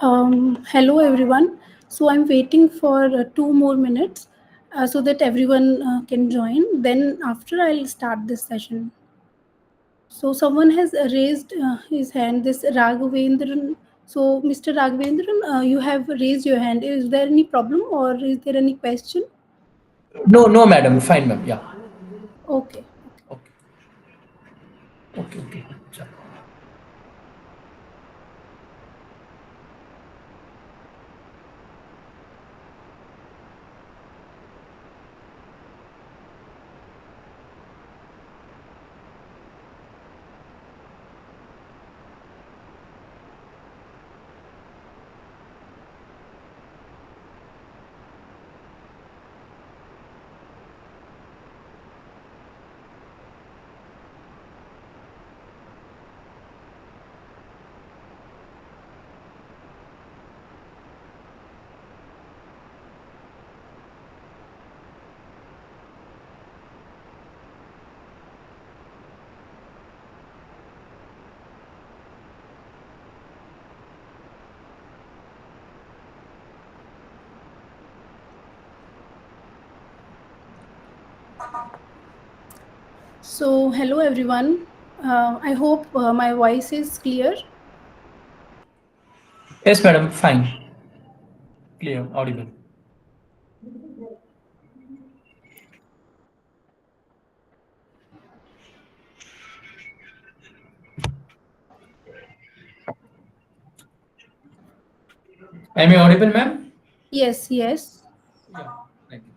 Hello everyone. So I'm waiting for 2 more minutes so that everyone can join. Then after I'll start this session. So someone has raised his hand. This Raghavendran. So Mr. Raghavendran, you have raised your hand. Is there any problem or is there any question? No, no, madam. Fine, ma'am. Yeah. Okay. Okay. Okay. Okay. Chalo. So hello everyone. I hope my voice is clear. Yes, madam. Fine. Clear. Audible. Am I audible, ma'am? Yes, yes. Yeah. Thank you.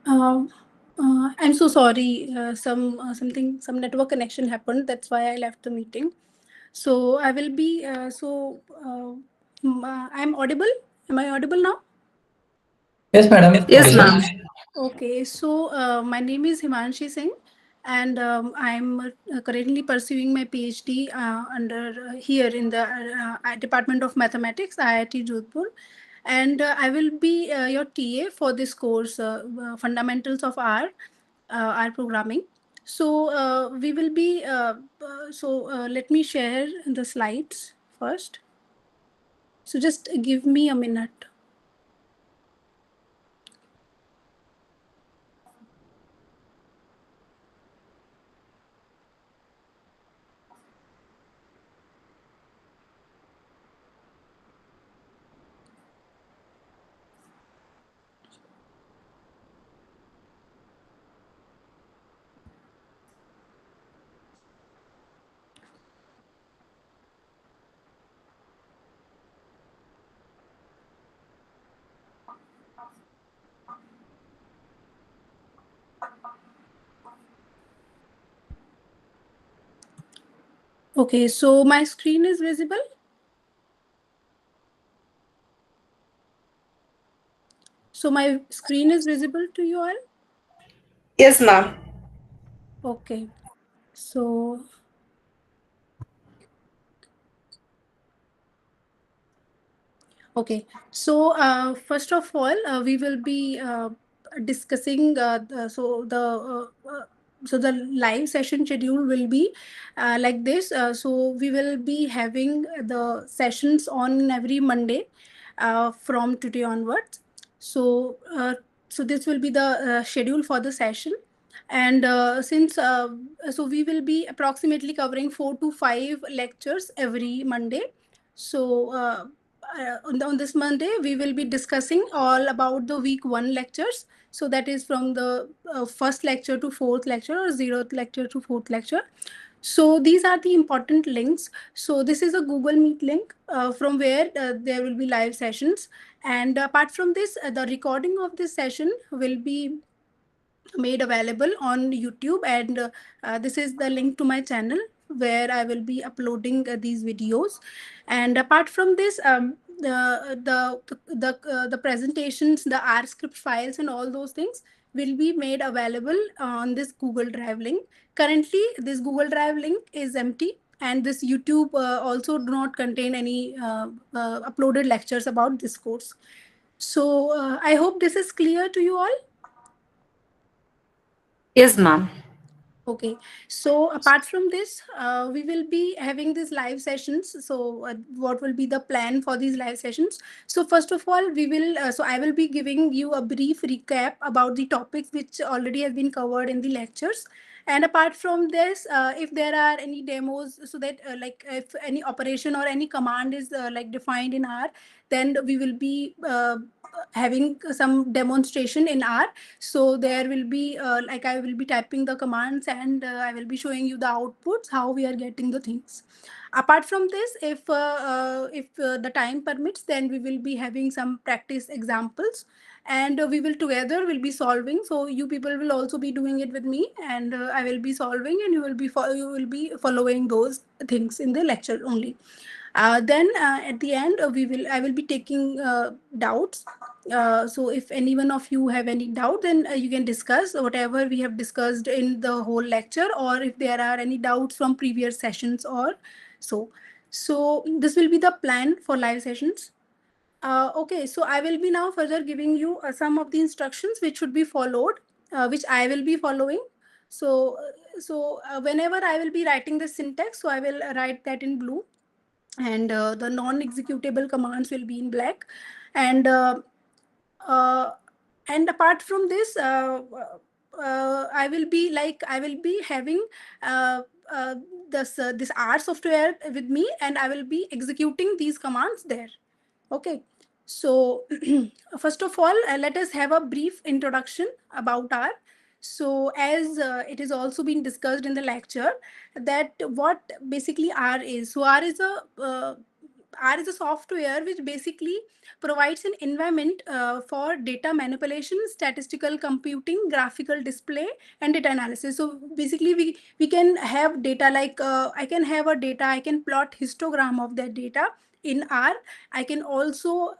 Um, I'm so sorry. Some network connection happened. That's why I left the meeting. So I will be. I'm audible. Am I audible now? Yes, madam. Yes, Audible. ma'am. Okay. So my name is Himanshi Singh, and I'm currently pursuing my PhD under here in the Department of Mathematics, IIT Jodhpur, and I will be your TA for this course, Fundamentals of R programming. So we will be. Let me share the slides first. So just give me a minute. Okay, so my screen is visible. So my screen is visible to you all? Yes, ma'am. Okay, so okay, so first of all, we will be discussing so the live session schedule will be like this. So we will be having the sessions on every Monday from today onwards. So so this will be the schedule for the session, and since so we will be approximately covering 4 to 5 lectures every Monday. So on this Monday, we will be discussing all about the week one lectures. So that is from the first lecture to fourth lecture, or zeroth lecture to fourth lecture. So these are the important links. So this is a Google Meet link from where there will be live sessions. And apart from this, the recording of this session will be made available on YouTube, and this is the link to my channel where I will be uploading these videos. And apart from this, the presentations, the R script files, and all those things will be made available on this Google Drive link. Currently, this Google Drive link is empty, and this YouTube also do not contain any uploaded lectures about this course. So I hope this is clear to you all. Yes, ma'am. Okay, so apart from this, we will be having these live sessions. So, what will be the plan for these live sessions? So, first of all, I will be giving you a brief recap about the topics which already have been covered in the lectures. And apart from this, if there are any demos, so that like if any operation or any command is like defined in R, then we will be having some demonstration in R. So there will be like I will be typing the commands, and I will be showing you the outputs, how we are getting the things. Apart from this, if the time permits, then we will be having some practice examples, and we will together will be solving. So you people will also be doing it with me, and I will be solving, and you will be following those things in the lecture only. Then at the end, I will be taking doubts. So if any one of you have any doubt, then you can discuss whatever we have discussed in the whole lecture, or if there are any doubts from previous sessions or so. So this will be the plan for live sessions. Okay, so I will be now further giving you some of the instructions which should be followed, which I will be following. So whenever I will be writing the syntax, so I will write that in blue, and the non-executable commands will be in black. And uh, and apart from this, I will be having uh, uh, this R software with me, and I will be executing these commands there. Okay, so first of all, let us have a brief introduction about R. So, as it is also been discussed in the lecture, that what basically R is. So, R is a software which basically provides an environment for data manipulation, statistical computing, graphical display, and data analysis. So basically, we can have data like I can have a data, I can plot histogram of that data in R. I can also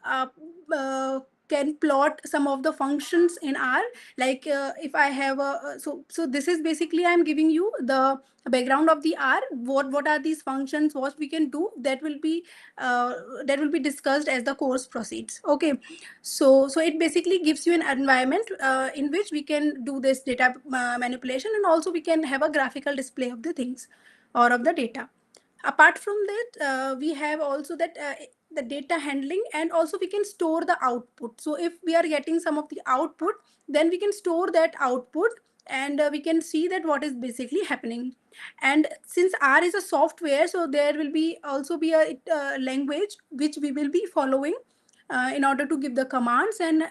can plot some of the functions in R. Like if I have a so this is basically I'm giving you the background of the R. What are these functions? What we can do? Uh, that will be discussed as the course proceeds. Okay, so it basically gives you an environment in which we can do this data manipulation, and also we can have a graphical display of the things or of the data. Apart from that, we have also that the data handling, and also we can store the output. So if we are getting some of the output, then we can store that output, and we can see that what is basically happening. And since R is a software, so there will be also be a language which we will be following in order to give the commands, and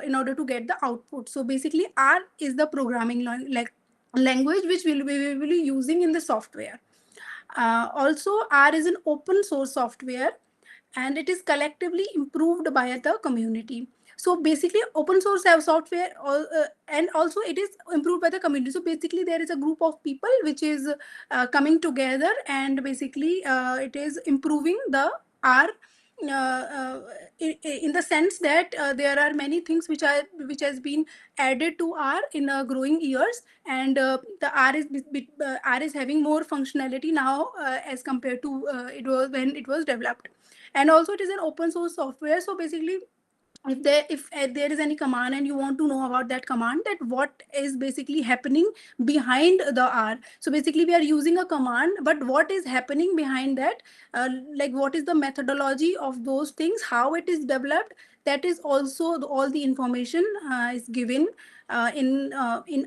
in order to get the output. So basically R is the programming like language which we will be using in the software. Also, R is an open source software, and it is collectively improved by the community. So basically open source software and also it is improved by the community. So basically there is a group of people which is coming together, and basically it is improving the R in the sense that there are many things which has been added to R in growing years, and the R is having more functionality now as compared to it was when it was developed. And also it is an open source software. So basically if there is any command and you want to know about that command, that what is basically happening behind the R. So basically we are using a command, but what is happening behind that, like what is the methodology of those things, how it is developed, that is also all the information is given in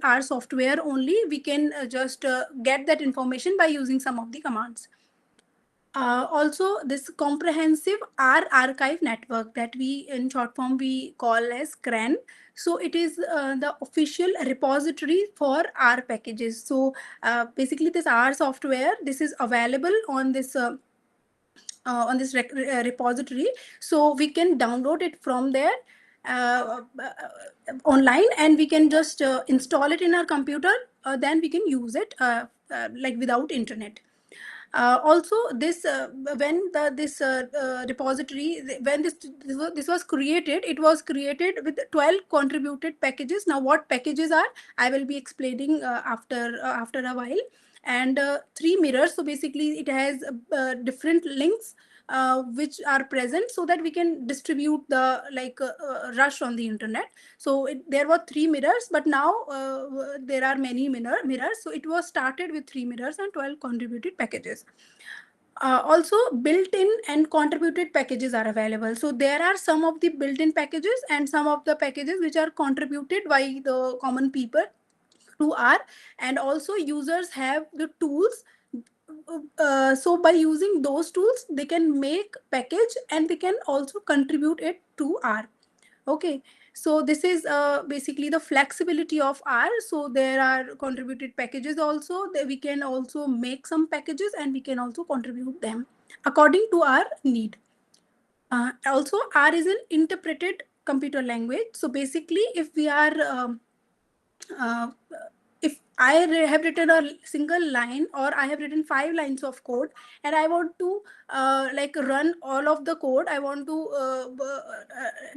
our software only. We can just get that information by using some of the commands. Also, this comprehensive R archive network that we in short form we call as CRAN. So it is the official repository for R packages. So basically this R software, this is available on this repository. So we can download it from there online, and we can just install it in our computer. Then we can use it like without internet. Also, this when this repository, when this was created, it was created with 12 contributed packages. Now what packages are, I will be explaining after a while. And 3 mirrors. So basically it has different links which are present, so that we can distribute the rush on the internet. So there were 3 mirrors, but now there are many mirrors. So it was started with 3 mirrors and 12 contributed packages. Also, built-in and contributed packages are available. So there are some of the built-in packages and some of the packages which are contributed by the common people to R. And also users have the tools. So by using those tools, they can make package and they can also contribute it to R. Okay, so this is basically the flexibility of R. So there are contributed packages also that we can also make some packages, and we can also contribute them according to our need. Also, R is an interpreted computer language. So basically, if we are uh, if I have written a single line, or I have written 5 lines of code, and I want to run all of the code, I want to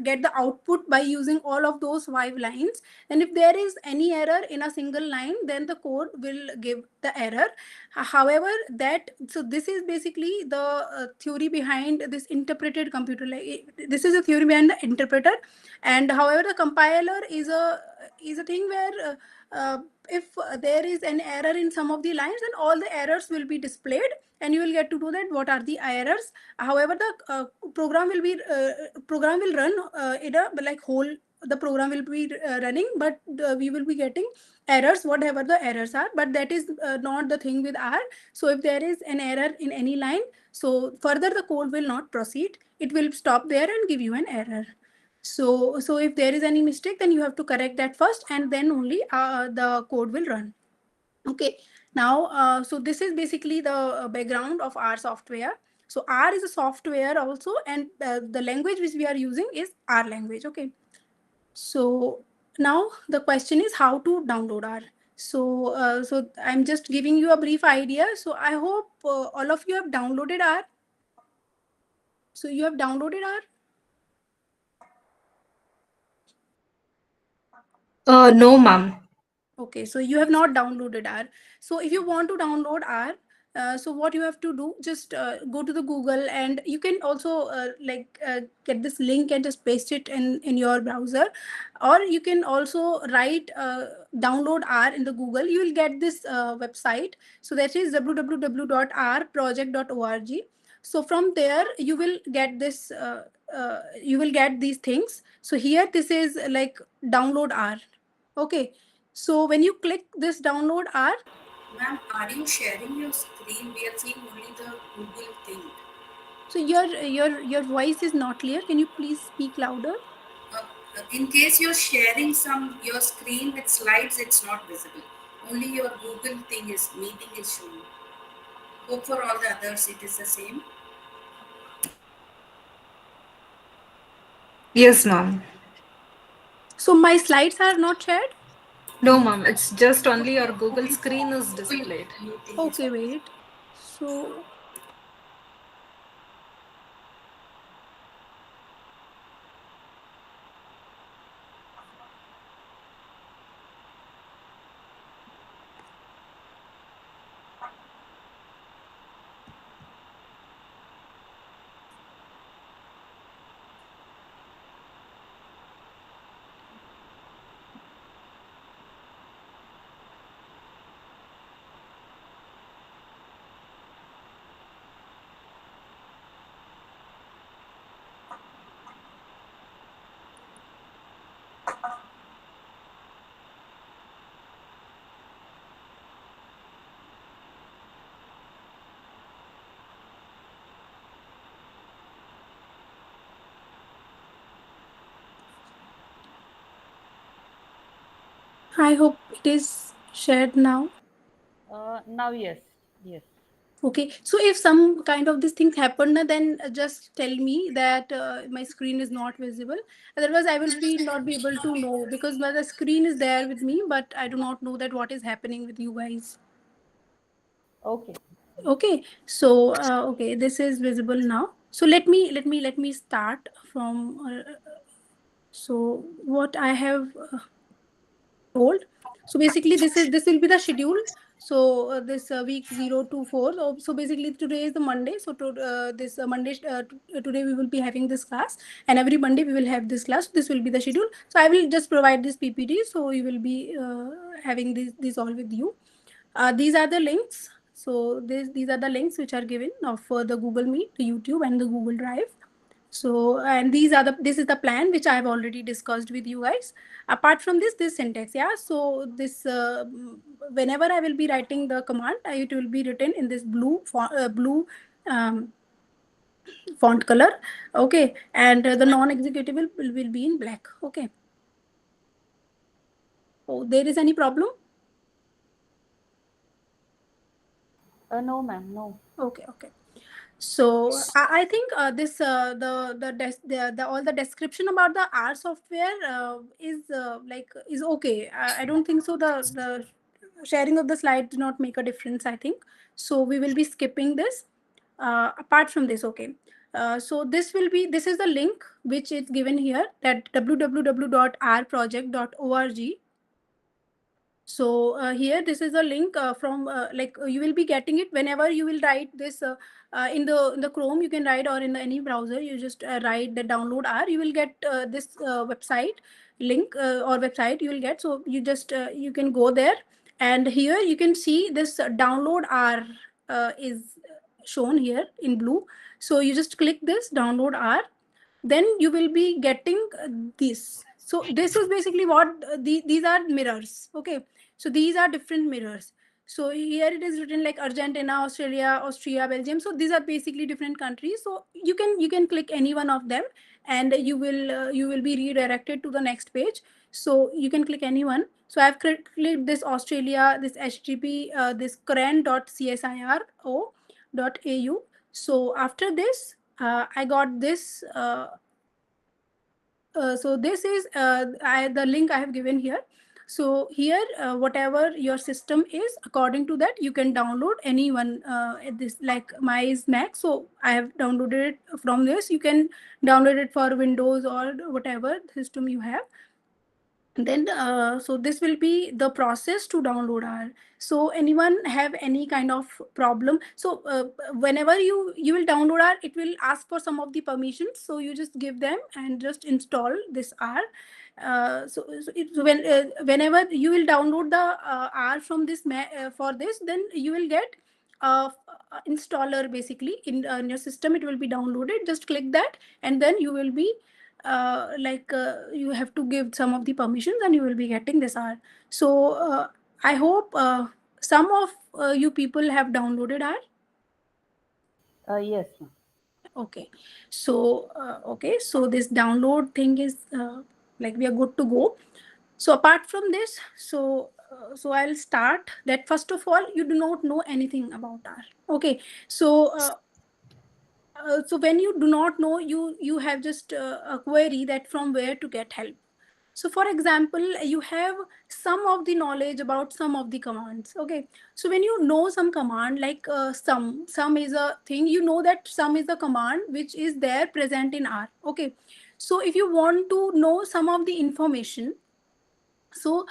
get the output by using all of those 5 lines. And if there is any error in a single line, then the code will give the error. However, this is basically the theory behind this interpreted computer. This is a theory behind the interpreter. And however, the compiler is a thing where if there is an error in some of the lines, then all the errors will be displayed, and you will get to know that what are the errors. However, the program will run in a whole. The program will be running, but we will be getting errors, whatever the errors are. But that is not the thing with R. So if there is an error in any line, so further the code will not proceed. It will stop there and give you an error. So if there is any mistake, then you have to correct that first, and then only the code will run. Okay. Now, so this is basically the background of our software. So R is a software also, and the language which we are using is R language. Okay. So now the question is how to download R. So I'm just giving you a brief idea. So I hope all of you have downloaded R. So you have downloaded R? No, ma'am. Okay, so you have not downloaded R. So if you want to download R, so what you have to do, just go to the Google, and you can also get this link and just paste it in your browser, or you can also write download R in the Google. You will get this website. So that is www.rproject.org. So from there you will get this. You will get these things. So here this is like download R. Okay. So when you click this download R, Ma'am, are you sharing your screen? We are seeing only the Google thing. so your voice is not clear. Can you please speak louder? In case you're sharing your screen with slides, it's not visible. Only your Google thing is meeting is showing. Hope for all the others it is the same. Yes, ma'am. So my slides are not shared? No, ma'am. It's just only your Google screen is displayed. Okay, wait. So I hope it is shared now. Now, yes, yes. Okay, so if some kind of these things happen, then just tell me that my screen is not visible. Otherwise, I will be not be able to know because the screen is there with me, but I do not know that what is happening with you guys. Okay. Okay, so okay, this is visible now. So let me start from. So what I have told. So basically, this will be the schedule. So this week 0 to 4. So basically, today is the Monday. So this Monday today we will be having this class, and every Monday we will have this class. This will be the schedule. So I will just provide this PPT. So you will be having this all with you. These are the links. So these are the links which are given for the Google Meet, the YouTube, and the Google Drive. So and this is the plan which I have already discussed with you guys. Apart from this syntax, yeah. So this whenever I will be writing the command, it will be written in this blue um, font color. Okay, and the non-executable will be in black. Okay. Oh, there is any problem? No, ma'am, no. Okay, okay. So I think this the all the description about the R software is okay. I don't think so. The sharing of the slide do not make a difference. I think so. We will be skipping this. Apart from this, okay. So this is the link which is given here, that www.rproject.org. So here this is a link from you will be getting it whenever you will write this in the Chrome. You can write, or in any browser you just write the download R. You will get this website link or website you will get. So you just you can go there, and here you can see this download R is shown here in blue. So you just click this download R, then you will be getting this. So this is basically what these are mirrors. Okay, so these are different mirrors. So here it is written like Argentina, Australia, Austria, Belgium. So these are basically different countries. So you can click any one of them, and you will be redirected to the next page. So you can click any one. So I've clicked this Australia, this HTTP, this current.csiro.au. So after this, I got this. So this is the link I have given here. So here, whatever your system is, according to that, you can download any one. This like my is Mac, so I have downloaded it from this. You can download it for Windows or whatever system you have. Then so this will be the process to download R. So anyone have any kind of problem? So whenever you will download R, it will ask for some of the permissions. So you just give them and just install this R. Whenever you will download the R from this for this, then you will get installer basically in your system. It will be downloaded. Just click that, and then you will be you have to give some of the permissions, and you will be getting this R. So I hope some of you people have downloaded R. Yes, ma'am. Okay, so so this download thing is like we are good to go. So apart from this, so I'll start that. First of all, you do not know anything about R. Okay, so so when you do not know, you have just a query that from where to get help. So for example, you have some of the knowledge about some of the commands. Okay, so when you know some command like sum is a thing, you know that sum is a command which is there present in R. Okay, so if you want to know some of the information, so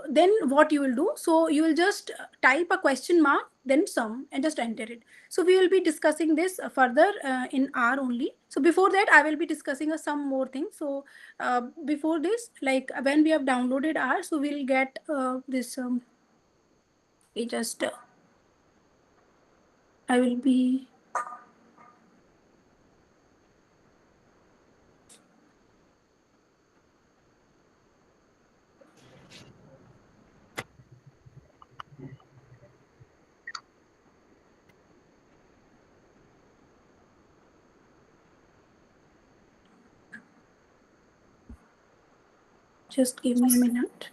then what you will do, so you will just type a question mark then sum and just enter it. So we will be discussing this further in R only. So before that I will be discussing some more things. So before this, like when we have downloaded R, so we'll get this we just I will be just give me a minute.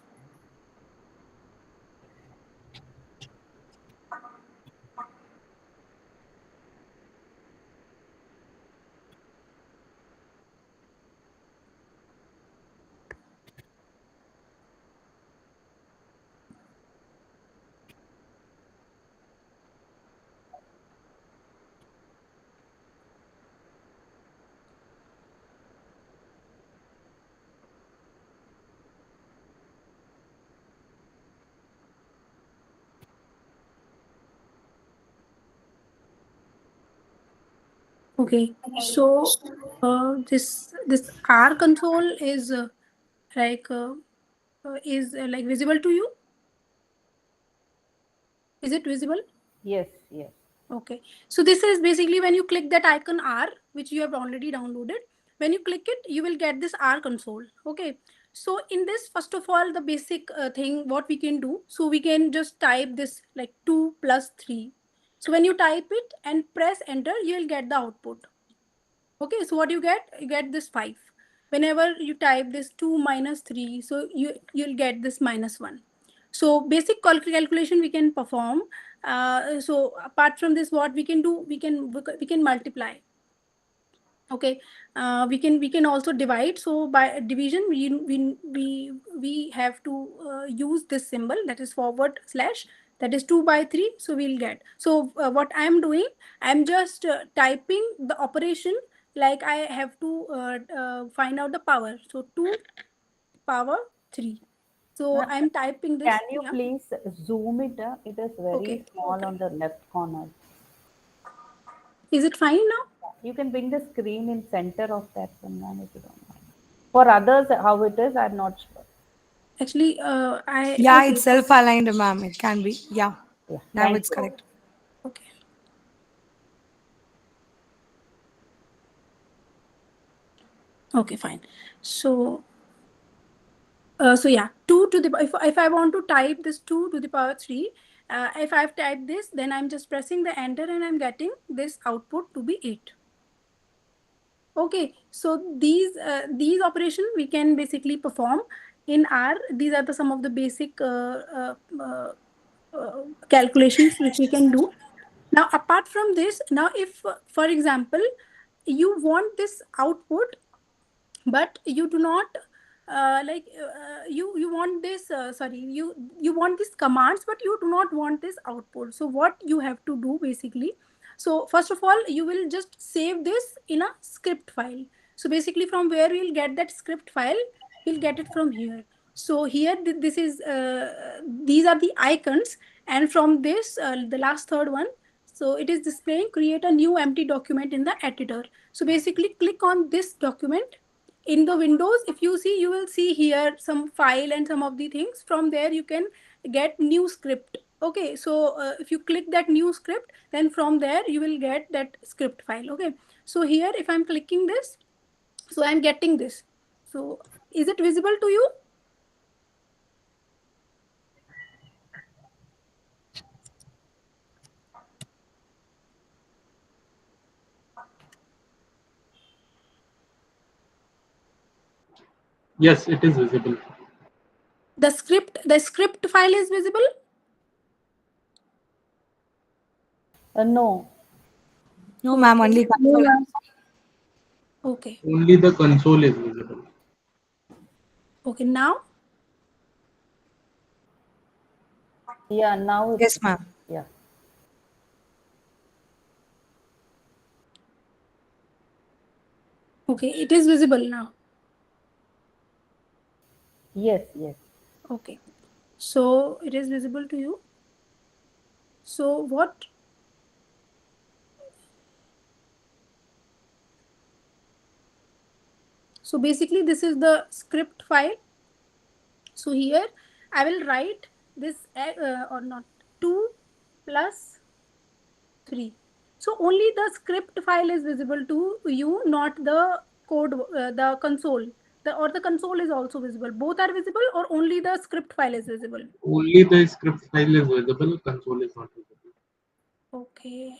Okay, so this R console is like like visible to you? Is it visible? Yes, yes. Okay, so this is basically when you click that icon R, which you have already downloaded. When you click it, you will get this R console. Okay, so in this, first of all, the basic thing what we can do, so we can just type this like 2 plus 3. So when you type it and press enter, you will get the output. Okay, so what you get this 5. Whenever you type this 2 minus 3, so you'll get this minus 1. So basic calculation we can perform. So apart from this, what we can do, we can multiply. Okay, we can also divide. So by division, we have to use this symbol, that is forward slash, that is 2 by 3. So we'll get, so what I'm doing, I'm just typing the operation, like I have to find out the power. So 2 power 3. So Ma'am, I'm typing this. can you Yeah. please zoom it? It is very Okay, small okay. on the left corner. Is it fine now? You can bring the screen in center of that one, ma'am, if you don't mind. For others, how it is, I'm not sure. Actually, Yeah, okay. it's self-aligned, ma'am. It can be. Yeah. Yeah, Now thank it's you. correct. Okay. Okay, fine. So so yeah, 2 to the, if I want to type this 2 to the power 3, if I've typed this, then I'm just pressing the enter and I'm getting this output to be 8. Okay, so these operations we can basically perform in R. These are the some of the basic calculations which we can do. Now apart from this, now if for example you want this output, but you do not you want this sorry, you want these commands, but you do not want this output. So what you have to do basically, so first of all, you will just save this in a script file. So basically from where we'll get that script file, we'll get it from here. So here this is these are the icons, and from this the last third one, so it is displaying create a new empty document in the editor. So basically click on this document in the Windows. If you see, you will see here some file and some of the things. From there you can get new script. Okay, so if you click that new script, then from there you will get that script file. Okay, so here if I'm clicking this, so I'm getting this. So is it visible to you? Yes, it is visible. The script file is visible? No. No, ma'am. Only console. Okay. Only the console is visible. Okay, now? Yeah, now it's, Yes, ma'am. yeah. Okay, it is visible now. Yes, yes. Okay, so it is visible to you. So what? So basically this is the script file. So here I will write this or not 2 plus 3. So only the script file is visible to you, not the code, the console. The console is also visible. Both are visible, or only the script file is visible? Only the script file is visible, console is not visible. Okay.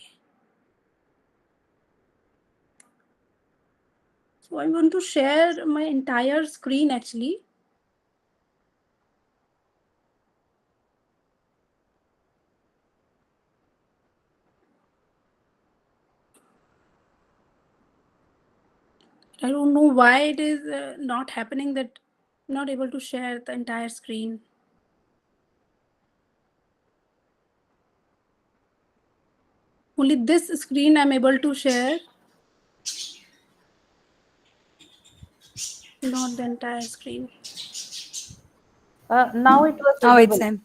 So I'm going to share my entire screen actually. I don't know why it is not happening, that I'm not able to share the entire screen. Only this screen I'm able to share, not the entire screen. Now it was Now it's visible. an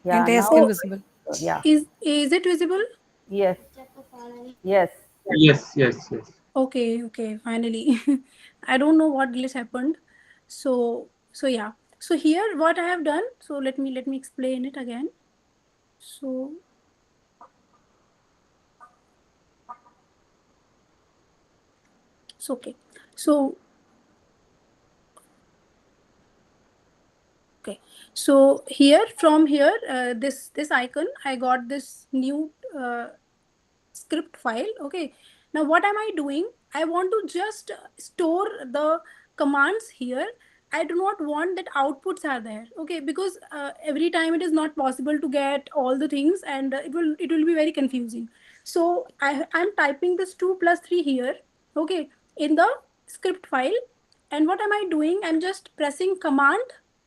Yeah, entire now screen it's visible. yeah. Is it visible? Yes. Yes. Yes, yes, yes. Okay, finally. I don't know what glitch happened. So yeah. So here what I have done, so let me explain it again. So okay. So okay. So here, from here, this icon, I got this new script file. Okay, now what am I doing? I want to just store the commands here. I do not want that outputs are there. Okay, because every time it is not possible to get all the things, and it will be very confusing. So I'm typing this 2 plus 3 here, okay, in the script file. And what am I doing? I'm just pressing command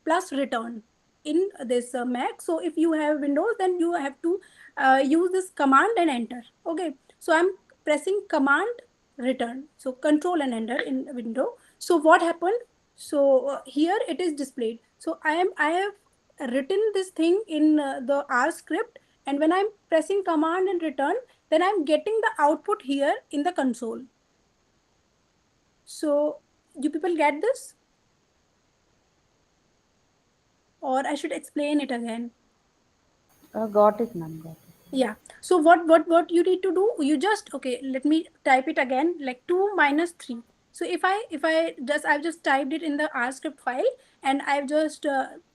plus return in this Mac. So if you have Windows, then you have to use this command and enter. Okay, so I'm pressing command return, so control and enter in window. So what happened? So here it is displayed. So I have written this thing in the R script, and when I'm pressing command and return, then I'm getting the output here in the console. So you people get this, or I should explain it again? Got it, ma'am. Got it. Yeah. So what you need to do? You just, okay, let me type it again, like 2 minus 3. So if I've just typed it in the R script file, and I've just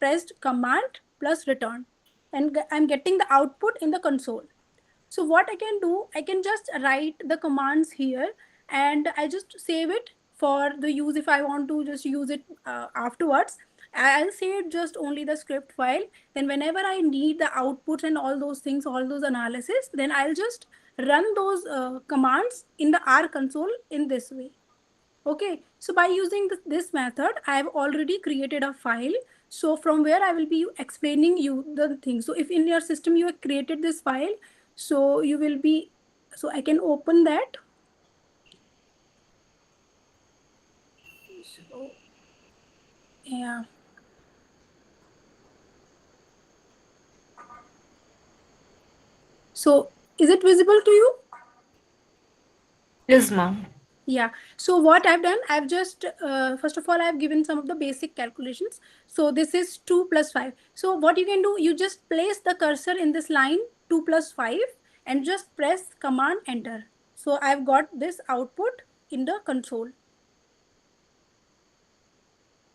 pressed command plus return, and I'm getting the output in the console. So what I can do, I can just write the commands here, and I just save it for the use if I want to just use it afterwards. I'll save just only the script file. Then whenever I need the outputs and all those things, all those analysis, then I'll just run those commands in the R console in this way. Okay, so by using this method, I have already created a file. So from where I will be explaining you the thing. So if in your system you have created this file, so you will be, so I can open that. So yeah. So is it visible to you? Yes, ma'am. Yeah. So what I've done, I've just, first of all, I've given some of the basic calculations. So this is 2 plus 5. So what you can do, you just place the cursor in this line 2 plus 5 and just press command enter. So I've got this output in the console.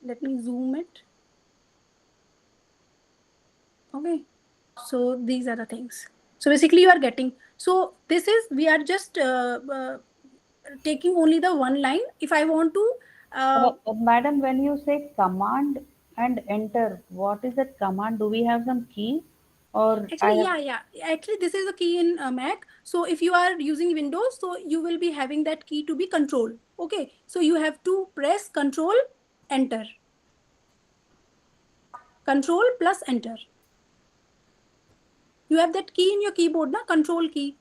Let me zoom it. Okay. So these are the things. So basically you are getting, so this is, we are just taking only the one line. If I want to, Madam, when you say command and enter, what is that command? Do we have some key, or I actually, have? yeah. Actually, this is a key in Mac. So if you are using Windows, so you will be having that key to be control. Okay. So you have to press control enter. Control plus enter. You have that key in your keyboard, na? Control key.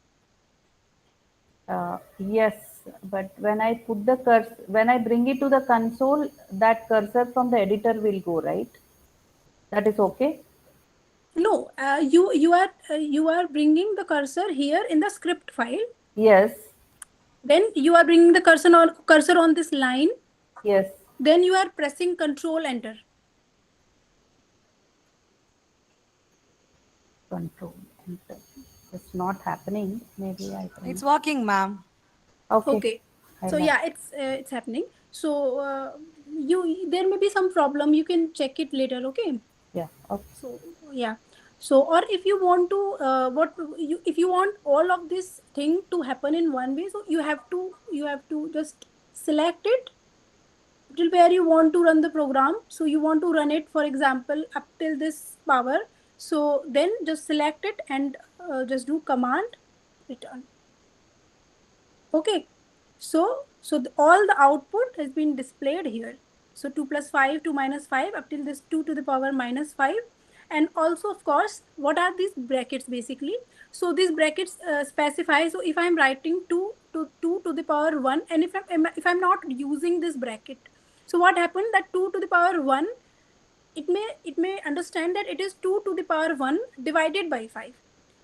Yes, but when I put the cursor, when I bring it to the console, that cursor from the editor will go, right? That is okay? No, you are bringing the cursor here in the script file. Yes, Then you are bringing the cursor on this line. yes. Then you are pressing Control Enter. Control enter. It's not happening. Maybe I can. It's working, ma'am. Okay. Okay. So yeah, it's happening. So there may be some problem. You can check it later. Okay. Yeah. Okay. So yeah. So or if you want to if you want all of this thing to happen in one way, so you have to just select it till where you want to run the program. So you want to run it, for example, up till this power. So then just select it and just do command return. Okay. So all the output has been displayed here. So 2 plus 5, 2 minus 5 up till this 2 to the power minus 5. And also, of course, what are these brackets basically? So these brackets specify, so if I'm writing 2 to the power 1, and if I'm not using this bracket, so what happened, that 2 to the power 1, it may understand that it is 2 to the power 1 divided by 5.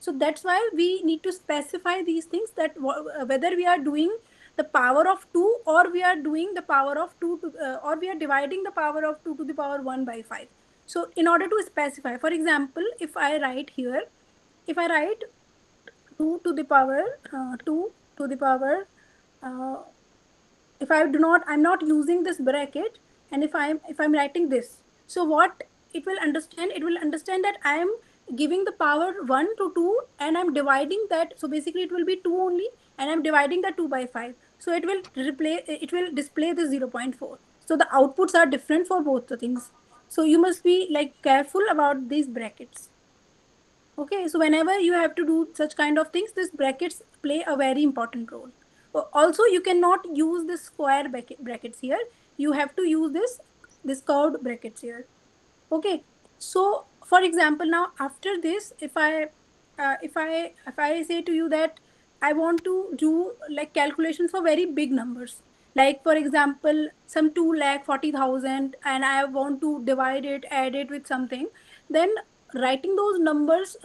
So that's why we need to specify these things, that whether we are doing the power of 2 or we are doing the power of 2 to, or we are dividing the power of 2 to the power 1 by 5. So in order to specify, for example, if I write here, if I write 2 to the power 2 to the power if I'm not using this bracket, and if I'm writing this, so what it will understand that I am giving the power 1 to 2 and I'm dividing that, so basically it will be 2 only, and I'm dividing that 2 by 5, so it will display the 0.4. So the outputs are different for both the things, so you must be like careful about these brackets. Okay, so whenever you have to do such kind of things, these brackets play a very important role. Also, you cannot use the square brackets here. You have to use this curved brackets here. Okay, so for example, now after this, if I say to you that I want to do like calculations for very big numbers, like for example some 2,40,000, and I want to divide it, add it with something, then writing those numbers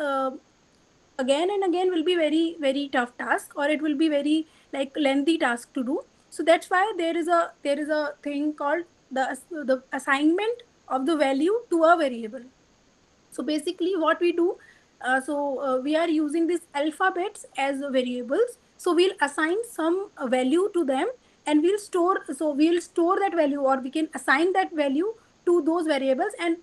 again and again will be very very tough task, or it will be very like lengthy task to do. So that's why there is a thing called the assignment of the value to a variable. So basically what we do, we are using these alphabets as variables. So we'll assign some value to them, and we'll store that value, or we can assign that value to those variables, and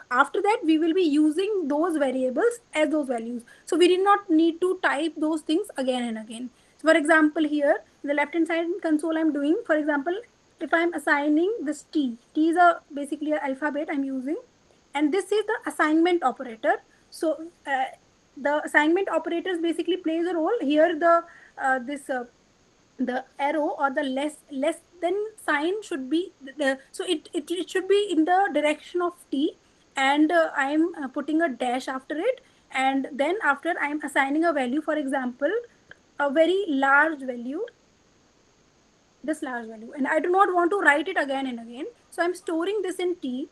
after that we will be using those variables as those values. So we did not need to type those things again and again. So for example, here the left hand side console I'm doing, for example, if I'm assigning this t is basically an alphabet I'm using, and this is the assignment operator. So the assignment operators basically plays a role here. The arrow or the less than sign should be so it should be in the direction of t, and I'm putting a dash after it, and then after I'm assigning a value, for example a very large value, this large value, and I do not want to write it again and again, so I'm storing this in t.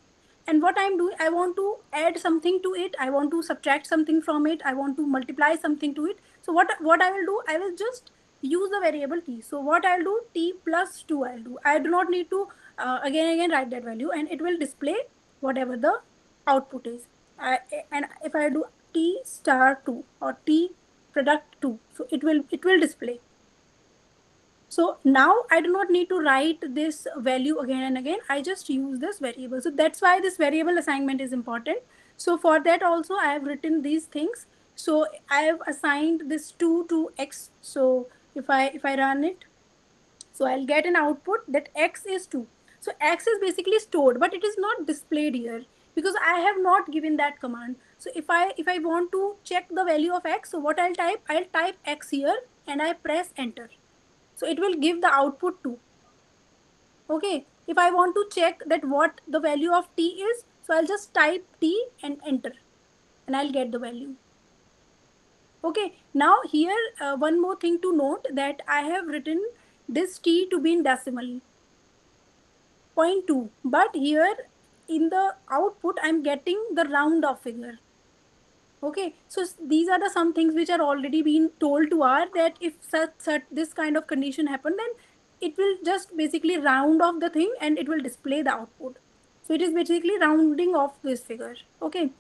And what I'm doing, I want to add something to it, I want to subtract something from it, I want to multiply something to it. So what I will do, I will just use the variable t. So what I'll do, t plus 2 I'll do. I do not need to again write that value, and it will display whatever the output is. And if I do t star 2 or t product 2, so it will display. So now I do not need to write this value again and again. I just use this variable. So that's why this variable assignment is important. So for that also I have written these things. So I have assigned this 2 to x. So if I run it, so I'll get an output that x is 2. So x is basically stored, but it is not displayed here because I have not given that command. So if I want to check the value of x, so what I'll type x here and I press enter. So it will give the output 2. Okay. If I want to check that what the value of t is, So I'll just type t and enter, and I'll get the value. Okay, now here one more thing to note, that I have written this t to be in decimal 0.2, but here in the output I'm getting the round off figure. Okay, so these are the some things which are already being told to R, that if such this kind of condition happen, then it will just basically round off the thing and it will display the output. So it is basically rounding off this figure. Okay,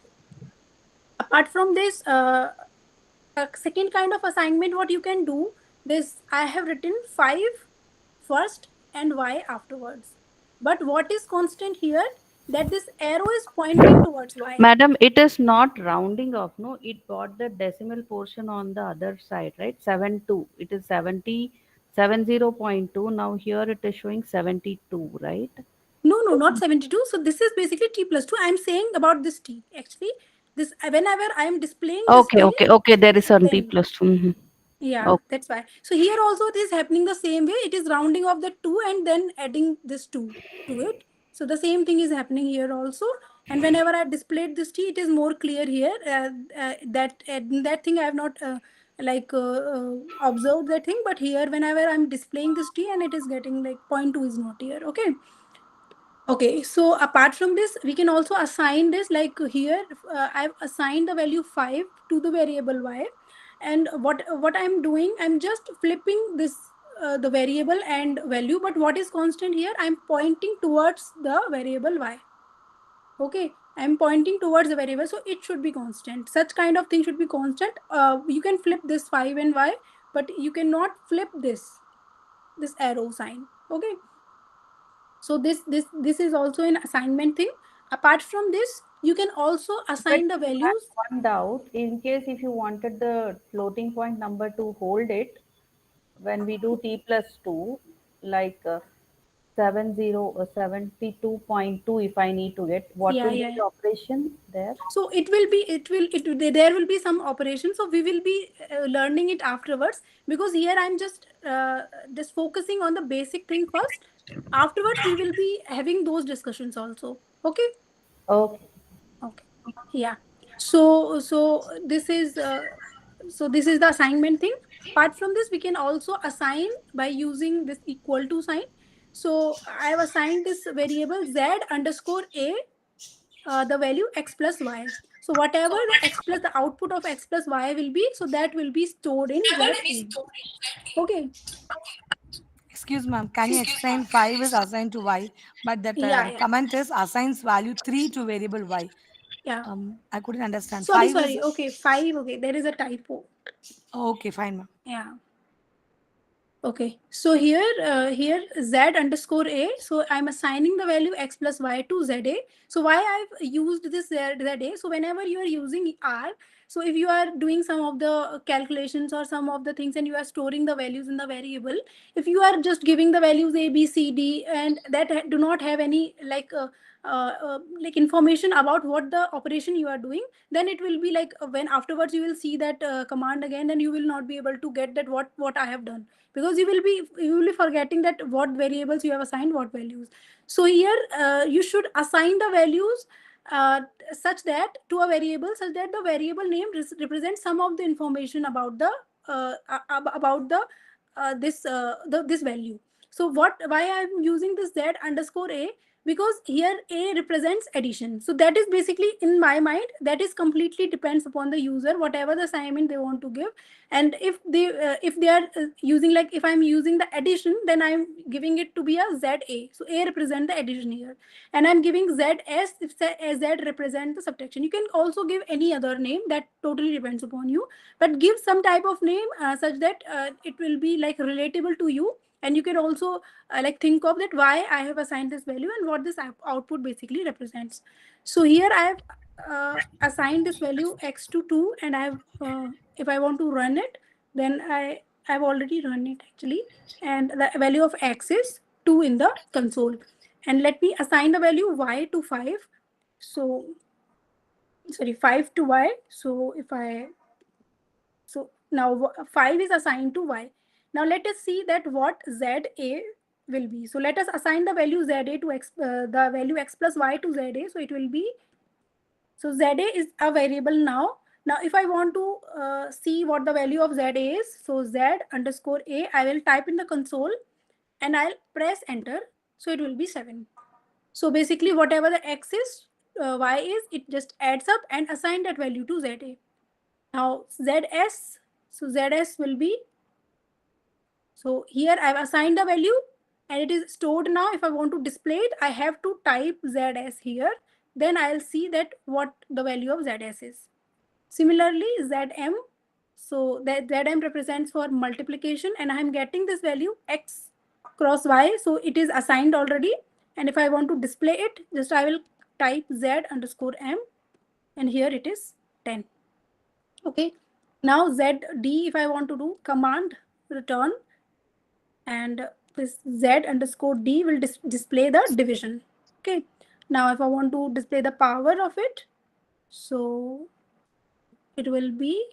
apart from this, a second kind of assignment what you can do, this I have written 5 first and y afterwards. But what is constant here, that this arrow is pointing towards y. Madam, it is not rounding off, no? It got the decimal portion on the other side, right? 72. It is 70.2. Now here it is showing 72, right? No, not 72. So this is basically t plus 2. I'm saying about this t. Actually, this whenever I'm displaying this Okay, t, okay. There is some t then- plus 2. Mhm. yeah, Okay. that's why. So here also it is happening the same way. It is rounding off the 2 and then adding this 2 to it. So the same thing is happening here also. And whenever I displayed this t, it is more clear here. That thing I have not observed that thing, but here whenever I'm displaying this t and it is getting like 0.2 is not here. Okay. Okay, so apart from this, we can also assign this, like here, I've assigned the value 5 to the variable y. And what I'm doing, I'm just flipping this, the variable and value, but what is constant here, I'm pointing towards the variable y. Okay, I'm pointing towards the variable, so it should be constant. Such kind of thing should be constant. You can flip this 5 and y, but you cannot flip this arrow sign. Okay. So this is also an assignment thing. Apart from this, you can also assign the values. One doubt, in case if you wanted the floating point number to hold it, when we do t plus 2, like 72.2, if I need to get, what will be the operation there? So there will be some operation. So we will be learning it afterwards, because here I'm just focusing on the basic thing first. Afterwards, we will be having those discussions also. Okay. Okay. Okay. Yeah. So this is the assignment thing. Apart from this, we can also assign by using this equal to sign. So I have assigned this variable z underscore a, the value x plus y. So whatever the x plus the output of x plus y will be, so that will be stored in z. Okay. Excuse ma'am, can you explain 5 is assigned to y, but that Yeah. comment is assigns value 3 to variable y. Yeah. I couldn't understand. Sorry. 5 is Okay, 5. Okay, there is a typo. okay, fine ma'am. Yeah. Okay, so here z underscore a. So I'm assigning the value x plus y to za. So why I've used this za? So whenever you are using r, so if you are doing some of the calculations or some of the things and you are storing the values in the variable, if you are just giving the values a, b, c, d, and that do not have any like information about what the operation you are doing, then it will be like when afterwards you will see that command again, then you will not be able to get that what I have done, because you will be forgetting that what variables you have assigned what values. So here you should assign the values such that to a variable, such that the variable name represents some of the information about the this value. So why I'm using this z underscore a, because here a represents addition. So that is basically, in my mind, that is completely depends upon the user, whatever the assignment they want to give. And if they are using, like if I'm using the addition, then I'm giving it to be a za. So a represent the addition here, and I'm giving zs if z represent the subtraction. You can also give any other name, that totally depends upon you, but give some type of name such that it will be like relatable to you, and you can also like think of that why I have assigned this value and what this output basically represents. So here I have assigned this value x to 2, and I have if I want to run it, then I've already run it actually, and the value of x is 2 in the console. And let me assign the value y to 5. So sorry, 5 to y. So so now 5 is assigned to y. Now let us see that what za will be. So let us assign the value ZA to X, the value X plus Y to ZA. So it will be, so ZA is a variable now. Now, if I want to see what the value of ZA is, so Z underscore A, I will type in the console and I'll press enter. So it will be 7. So basically whatever the X is, Y is, it just adds up and assign that value to ZA. Now ZS, so ZS will be, so here I've assigned the value and it is stored now. If I want to display it, I have to type ZS here. Then I'll see that what the value of ZS is. Similarly, Zm, so that Zm represents for multiplication and I'm getting this value X cross Y. So it is assigned already. And if I want to display it, just I will type Z underscore M and here it is 10. Okay. Now ZD, if I want to do command return, and this Z underscore D will display the division. Okay. Now if I want to display the power of it, so it will be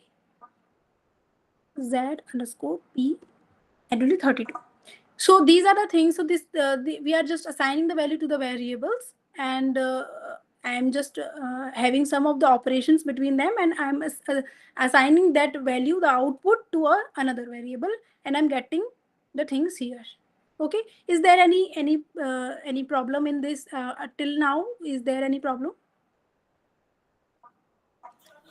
Z underscore P and it will be 32. So these are the things. So this we are just assigning the value to the variables, and I am just having some of the operations between them, and I'm assigning that value, the output, to another variable, and I'm getting the things here. Okay. Is there any problem in this till now? Is there any problem?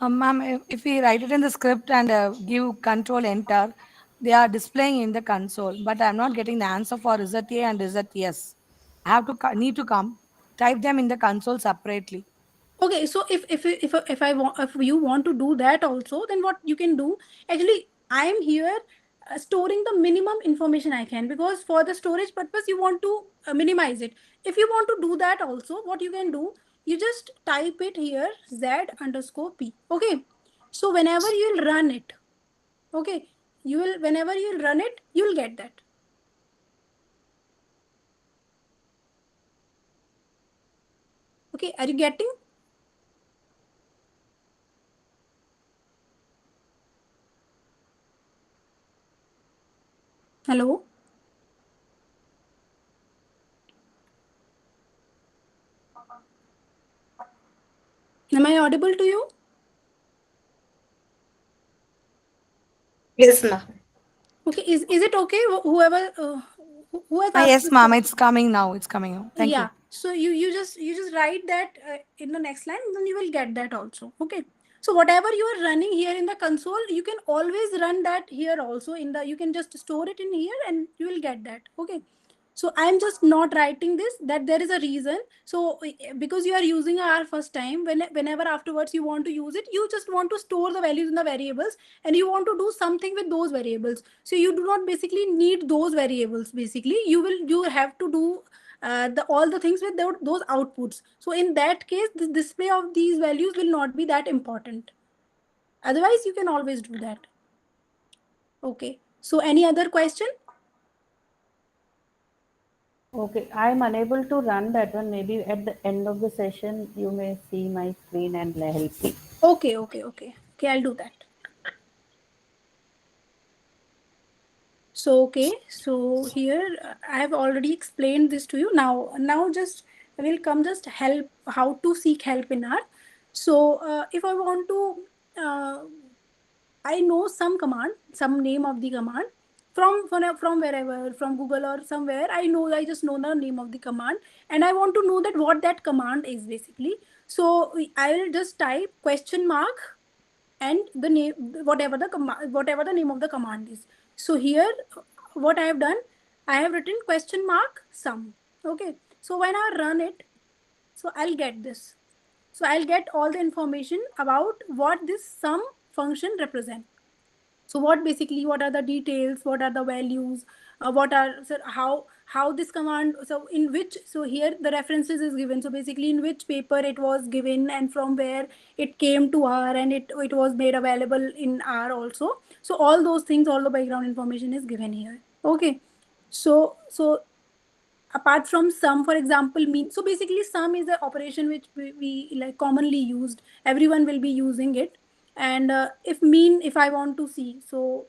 Ma'am, if we write it in the script and give control enter, they are displaying in the console, but I'm not getting the answer for result A and result yes. I have to need to come type them in the console separately. Okay, so if you want to do that also, then what you can do, actually I am here storing the minimum information I can, because for the storage purpose you want to minimize it. If you want to do that also, what you can do, you just type it here Z underscore P. Okay, so whenever you'll run it, okay, whenever you'll run it, you'll get that. Okay, are you getting? Hello? Am I audible to you? Yes, ma'am. Okay, is it okay? Whoever who has asked Yes, this ma'am, question? it's coming now. It's coming out. Thank Yeah. you. So you just write that in the next line, then you will get that also. Okay. So whatever you are running here in the console, you can always run that here also in the, you can just store it in here and you will get that. Okay. So I'm just not writing this, that there is a reason. So because you are using R first time, whenever afterwards you want to use it, you just want to store the values in the variables and you want to do something with those variables. So you do not basically need those variables. Basically, you have to do all the things with those outputs. So in that case, the display of these values will not be that important. Otherwise, you can always do that. Okay. So any other question? Okay, I'm unable to run that one. Maybe at the end of the session, you may see my screen and help me. Okay, I'll do that. So, okay, so here I have already explained this to you. Now just will come just help, how to seek help in R. So if I want to, I know some command, some name of the command from wherever, from Google or somewhere. I just know the name of the command, and I want to know that what that command is basically. So I will just type question mark and the name, whatever the name of the command is. So here what I have done, I have written question mark sum. Okay, so when I run it, so I'll get this. So I'll get all the information about what this sum function represents. So what are the details, what are the values, how this command, so in which, so here the references is given, so basically in which paper it was given and from where it came to R, and it was made available in R also. So all those things, all the background information is given here. Okay, so apart from sum, for example, mean, so basically sum is the operation which we like commonly used, everyone will be using it. And if mean, if I want to see, so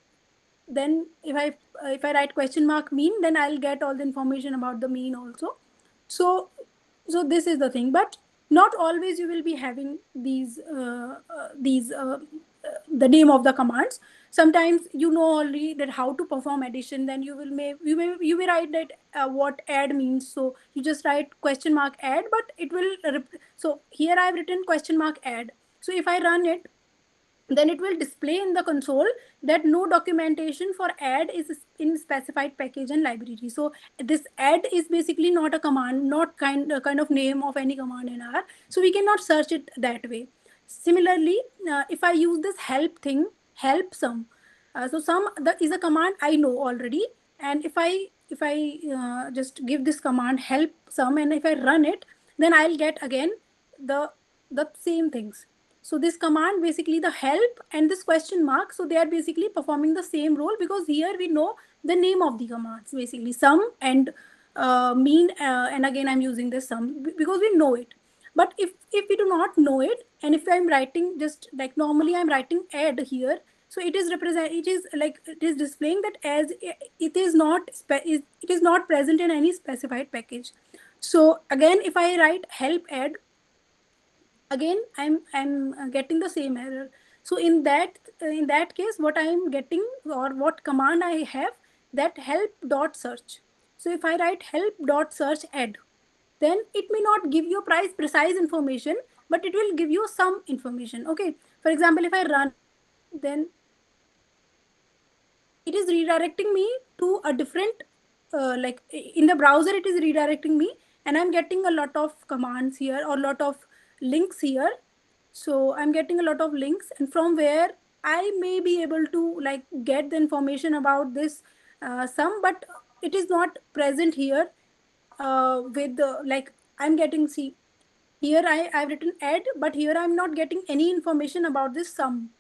then if I write question mark mean, then I'll get all the information about the mean also. So this is the thing, but not always you will be having these the name of the commands. Sometimes you know already that how to perform addition, then you may write that what add means, so you just write question mark add, but it will so here I've written question mark add. So if I run it, then it will display in the console that no documentation for add is in specified package and library. So this add is basically not a command, not kind of name of any command in R. So we cannot search it that way. Similarly, if I use this help thing, help sum. So sum is a command I know already, and if I just give this command help sum, and if I run it, then I'll get again the same things. So this command, basically the help and this question mark, so they are basically performing the same role, because here we know the name of the commands, basically sum and mean, and again I'm using this sum because we know it. But if we do not know it, and if I'm writing just like normally I'm writing add here, so it is displaying that as it is not present in any specified package. So again, if I write help add, again I'm getting the same error. So in that case, what I'm getting, or what command I have, that help dot search. So if I write help dot search add, then it may not give you precise information, but it will give you some information. Okay, for example, if I run, then it is redirecting me to a different like in the browser it is redirecting me, and I'm getting a lot of commands here, or lot of links here. So I'm getting a lot of links, and from where I may be able to like get the information about this sum, but it is not present here with the like I'm getting, see here I've written add, but here I'm not getting any information about this sum,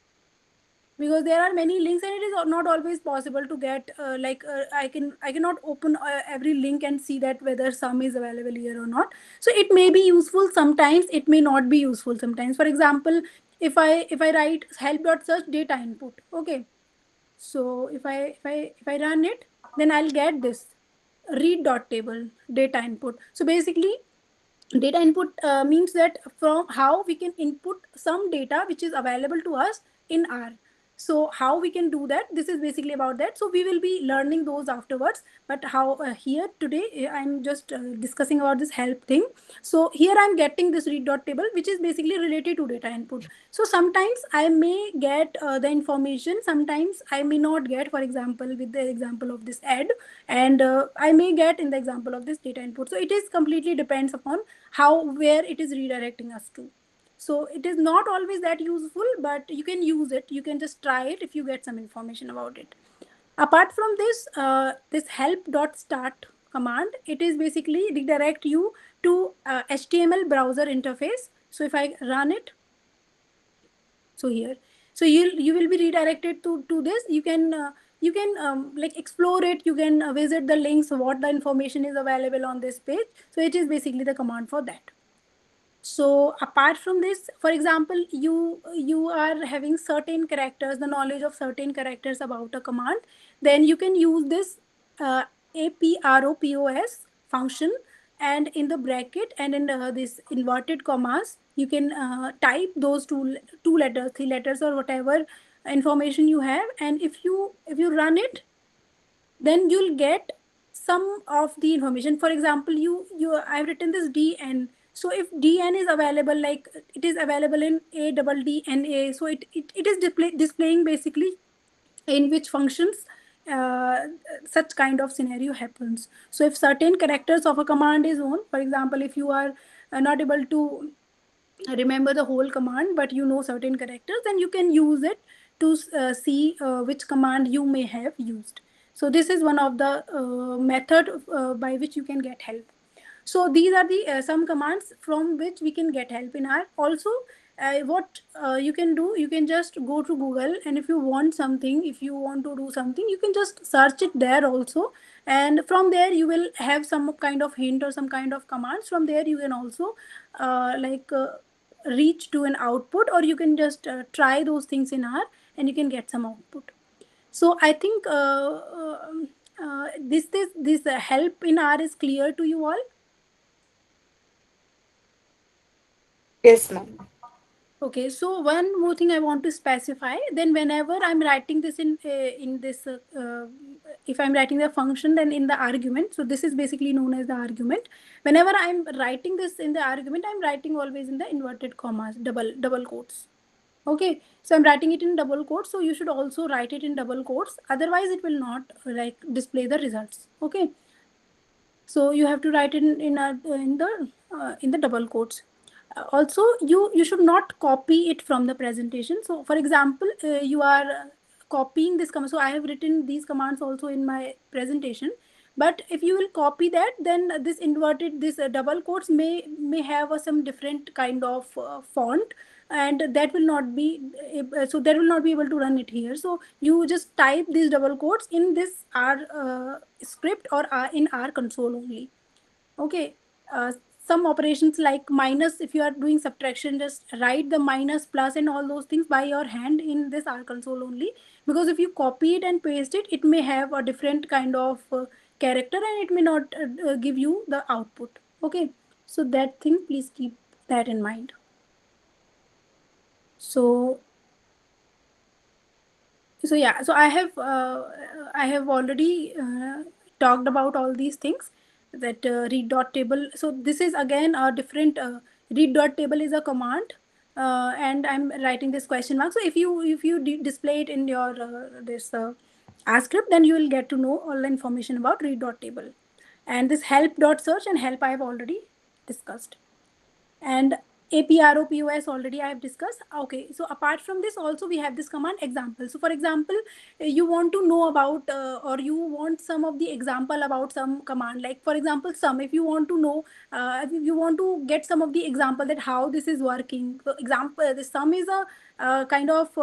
because there are many links, and it is not always possible to get I cannot open every link and see that whether sum is available here or not. So it may be useful sometimes, it may not be useful sometimes. For example, if I write help.search data input, okay, so if I run it, then I'll get this read.table data input. So basically data input means that from how we can input some data which is available to us in R. So how we can do that, this is basically about that. So we will be learning those afterwards, but how here today I'm just discussing about this help thing. So here I'm getting this read.table, which is basically related to data input. So sometimes I may get the information, sometimes I may not get, for example with the example of this add, and I may get in the example of this data input. So it is completely depends upon where it is redirecting us to. So it is not always that useful, but you can use it. You can just try it if you get some information about it. Apart from this, this help.start command, it is basically redirect you to HTML browser interface. So if I run it, so here, so you will be redirected to this. You can like explore it. You can visit the links, what the information is available on this page. So it is basically the command for that. So apart from this, for example, you are having certain characters, the knowledge of certain characters about a command, then you can use this apropos function, and in the bracket and in this inverted commas, you can type those two letters, 3 letters, or whatever information you have, and if you run it, then you'll get some of the information. For example, I've written this dn. So if dn is available, like it is available in ADDNA, so it is displaying basically in which functions such kind of scenario happens. So if certain characters of a command is on, for example, if you are not able to remember the whole command, but you know certain characters, then you can use it to see which command you may have used. So this is one of the method by which you can get help. So these are the some commands from which we can get help in R. Also, what you can do, you can just go to Google, and if you want something, if you want to do something, you can just search it there also, and from there you will have some kind of hint or some kind of commands. From there you can also reach to an output, or you can just try those things in R and you can get some output. So I think this help in R is clear to you all. Yes, ma'am. Okay, so one more thing I want to specify. Then whenever I'm writing this in this, if I'm writing the function, then in the argument. So this is basically known as the argument. Whenever I'm writing this in the argument, I'm writing always in the inverted commas, double quotes. Okay, so I'm writing it in double quotes. So you should also write it in double quotes. Otherwise, it will not like display the results. Okay, so you have to write it in the double quotes. Also, you should not copy it from the presentation. So for example, you are copying this command. So I have written these commands also in my presentation, but if you will copy that, then this inverted, this double quotes may have some different kind of font, and that will not be so that will not be able to run it here. So you just type these double quotes in this R script or in R console only. Okay, some operations like minus, if you are doing subtraction, just write the minus, plus, and all those things by your hand in this R console only, because if you copy it and paste it, it may have a different kind of character and it may not give you the output. Okay, so that thing, please keep that in mind. So yeah, so I have already talked about all these things, that read dot table. So this is again a different read dot table is a command, and I'm writing this question mark. So if you display it in your this R script, then you will get to know all the information about read dot table. And this help dot search and help I have already discussed. And APROPOS already I have discussed. Okay, so apart from this, also we have this command example. So for example, you want to know about or you want some of the example about some command, like for example sum. If you want to know, if you want to get some of the example that how this is working. So example, the sum is a kind of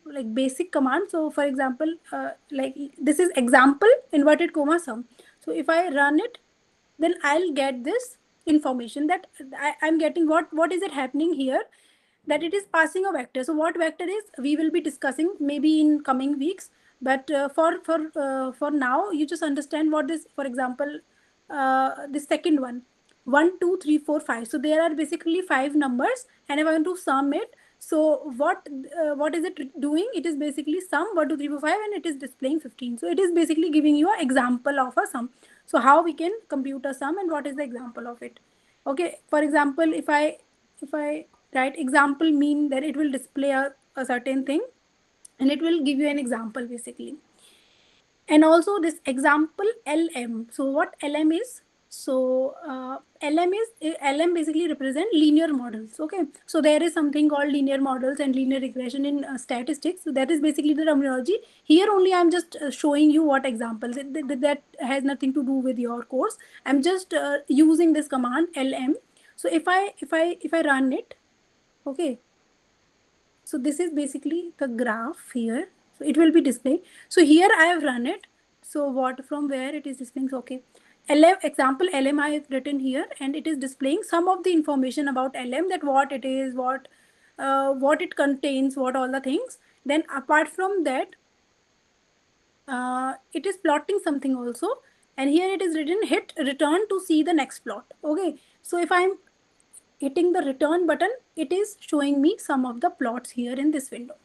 like basic command. So for example, like this is example inverted comma sum. So if I run it, then I'll get this information that I'm getting what is it happening here, that it is passing a vector. So what vector is, we will be discussing maybe in coming weeks, but for now you just understand what this, for example, the second one, 1 2 3 4 5. So there are basically 5 numbers, and if I want to sum it, so what is it doing? It is basically sum 1 2 3 4 5, and it is displaying 15. So it is basically giving you an example of a sum. So how we can compute a sum and what is the example of it? Okay, for example, if I write example mean, that it will display a certain thing, and it will give you an example basically. And also this example LM. So what LM is? So LM basically represent linear models. Okay, so there is something called linear models and linear regression in statistics. So that is basically the terminology. Here only I'm just showing you what examples. That has nothing to do with your course. I'm just using this command LM. So if I run it, okay. So this is basically the graph here. So it will be displayed. So here I have run it. So what, from where it is displaying? So, okay, LM example LM I have written here, and it is displaying some of the information about LM, that what it is, what it contains, what all the things. Then apart from that, it is plotting something also, and here it is written hit return to see the next plot. Okay, so if I'm hitting the return button, it is showing me some of the plots here in this window.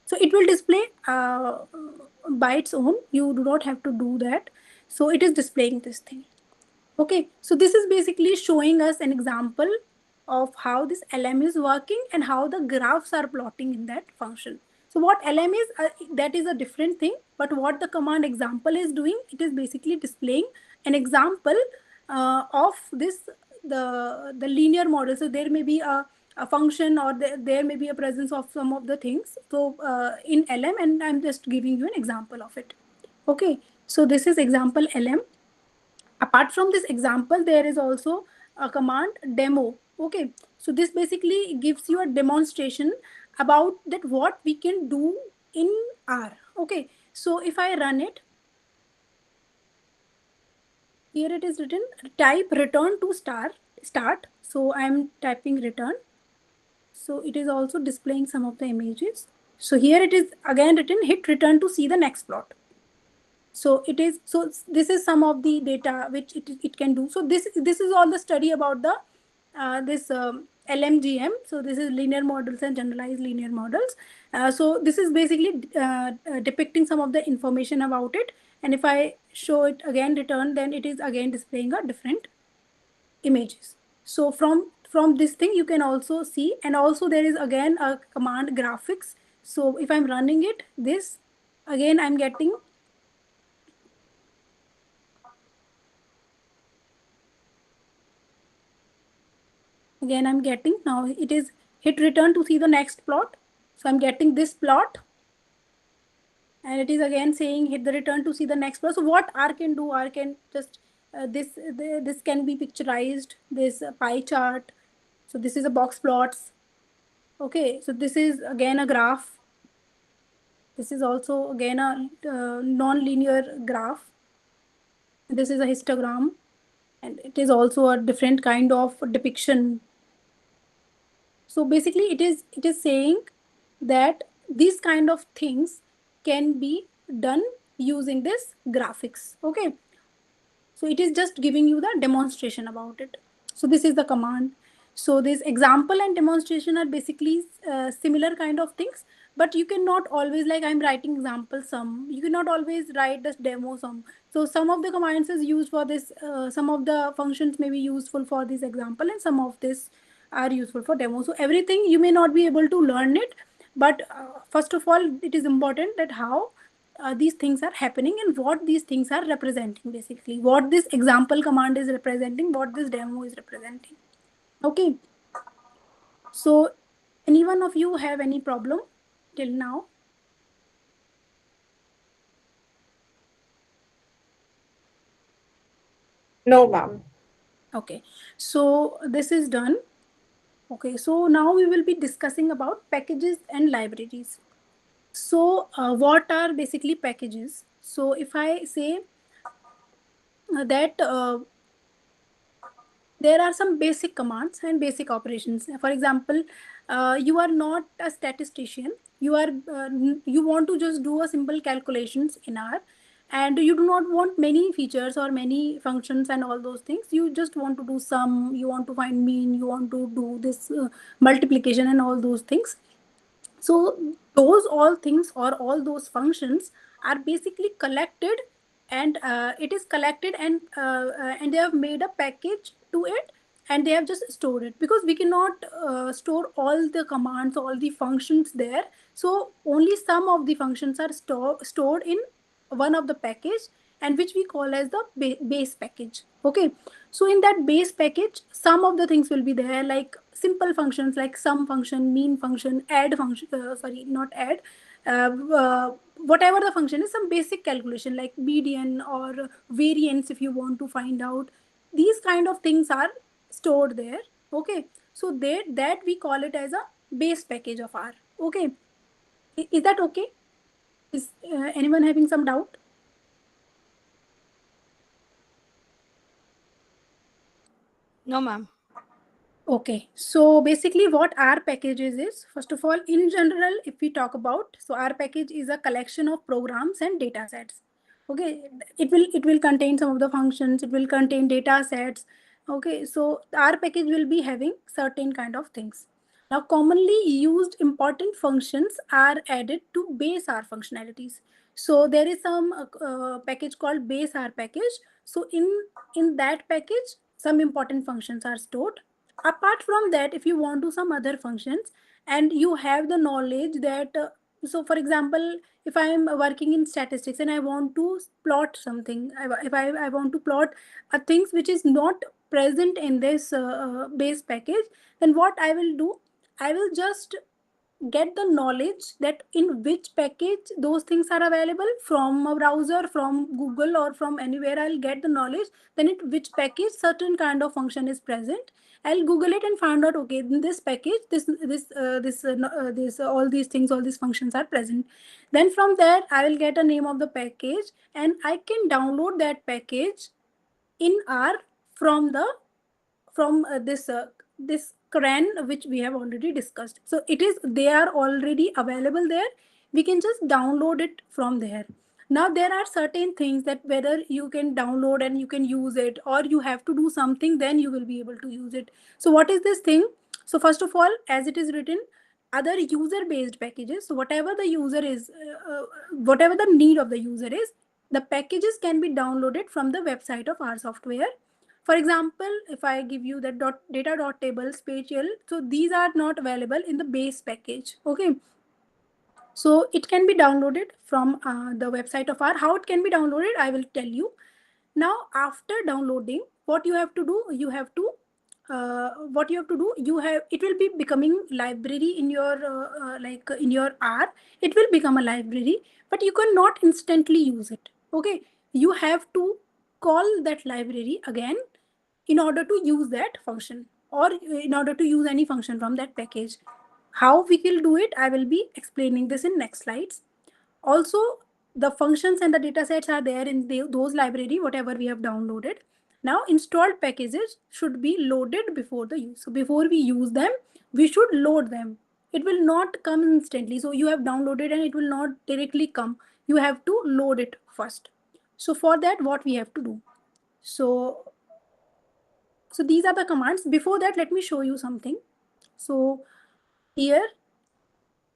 So it will display by its own. You do not have to do that. So it is displaying this thing. Okay, so this is basically showing us an example of how this LM is working and how the graphs are plotting in that function. So what LM is, that is a different thing. But what the command example is doing, it is basically displaying an example of this the linear model. So there may be a function, or there may be a presence of some of the things. So in LM, and I'm just giving you an example of it. Okay, so this is example LM. Apart from this example, there is also a command demo. Okay, so this basically gives you a demonstration about that what we can do in R. Okay, so if I run it, here it is written type return to start. So I am typing return. So it is also displaying some of the images. So here it is again written hit return to see the next plot. So it is, so this is some of the data which it can do. So this is all the study about the this LMGM. So this is linear models and generalized linear models. So this is basically depicting some of the information about it. And if I show it again return, then it is again displaying a different images. So from this thing you can also see, and also there is again a command graphics. So if I'm running it, this again I'm getting now it is hit return to see the next plot. So I'm getting this plot, and it is again saying hit the return to see the next plot. So what R can do, R can just this can be picturized, this pie chart. So this is a box plots. Okay, so this is again a graph. This is also again a non-linear graph. This is a histogram, and it is also a different kind of depiction. So basically it is saying that these kind of things can be done using this graphics. Okay, so it is just giving you the demonstration about it. So this is the command. So this example and demonstration are basically similar kind of things, but you cannot always, like I'm writing example sum, you cannot always write this demo sum. So some of the commands is used for this, some of the functions may be useful for this example, and some of this are useful for demo. So everything you may not be able to learn it, but first of all it is important that how these things are happening and what these things are representing, basically what this example command is representing, what this demo is representing. Okay, so any one of you have any problem till now? No, ma'am. Okay, so this is done. Okay, so now we will be discussing about packages and libraries. So what are basically packages? So if I say that there are some basic commands and basic operations. For example, you are not a statistician. You are you want to just do a simple calculations in R, and you do not want many features or many functions and all those things. You just want to do sum, you want to find mean, you want to do this multiplication and all those things. So those all things or all those functions are basically collected, and it is collected, and they have made a package to it, and they have just stored it, because we cannot store all the commands, all the functions there. So only some of the functions are stored in one of the package, and which we call as the base package. Okay, so in that base package some of the things will be there, like simple functions like sum function, mean function, add function, sorry, not add, whatever the function is, some basic calculation like median or variance if you want to find out. These kind of things are stored there. Okay, so that we call it as a base package of R. Okay, is that okay? Is anyone having some doubt? No, ma'am. Okay, so basically what R packages is, first of all, in general, if we talk about, so R package is a collection of programs and data sets. Okay, it will contain some of the functions, it will contain data sets. Okay, so the R package will be having certain kind of things. Now, commonly used important functions are added to base R functionalities. So there is some package called base R package. So in that package, some important functions are stored. Apart from that, if you want to some other functions and you have the knowledge that so for example, if I am working in statistics and I want to plot something, if I want to plot things which is not present in this base package, then what I will do, I will just get the knowledge that in which package those things are available from a browser, from Google, or from anywhere. I'll get the knowledge then in which package certain kind of function is present. I'll Google it and find out, okay, in this package this all these things, all these functions are present. Then from there I will get a name of the package, and I can download that package in R from this CRAN, which we have already discussed. So they are already available there. We can just download it from there. Now there are certain things that whether you can download and you can use it, or you have to do something, then you will be able to use it. So what is this thing? So first of all, as it is written, other user-based packages. So whatever the user is, whatever the need of the user is, the packages can be downloaded from the website of our software. For example, if I give you the data.table spatial, so these are not available in the base package. Okay. So it can be downloaded from the website of our. How it can be downloaded, I will tell you. Now, after downloading, what you have to do, it will be becoming library in your in your R. It will become a library, but you cannot instantly use it. Okay, you have to call that library again in order to use that function, or in order to use any function from that package. How we will do it, I will be explaining this in next slides. Also, the functions and the data sets are there in those library, whatever we have downloaded. Now, installed packages should be loaded before the use. So before we use them, we should load them. It will not come instantly. So you have downloaded and it will not directly come. You have to load it first. So for that, what we have to do? So these are the commands. Before that, let me show you something. So here,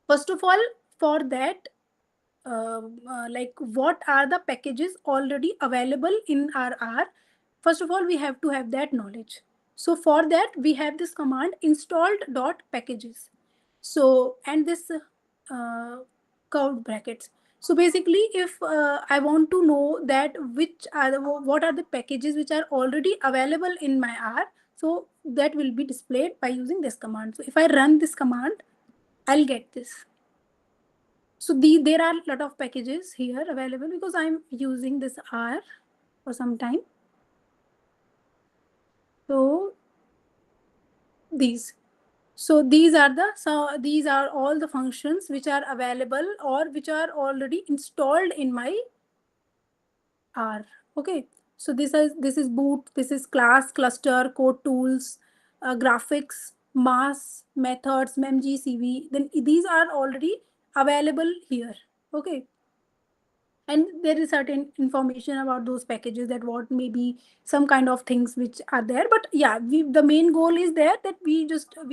first of all, for that, like what are the packages already available in our R? First of all, we have to have that knowledge. So for that, we have this command installed.packages. So, and this curved brackets. So basically, if I want to know that what are the packages which are already available in my R, so that will be displayed by using this command. So if I run this command, I'll get this. So there are a lot of packages here available because I'm using this R for some time. So these are all the functions which are available or which are already installed in my R. Okay. So this is boot, this is class, cluster, code tools, graphics, mass, methods, memg, cv. Then these are already available here. Okay. And there is certain information about those packages, that what may be some kind of things which are there. But yeah, the main goal is there that we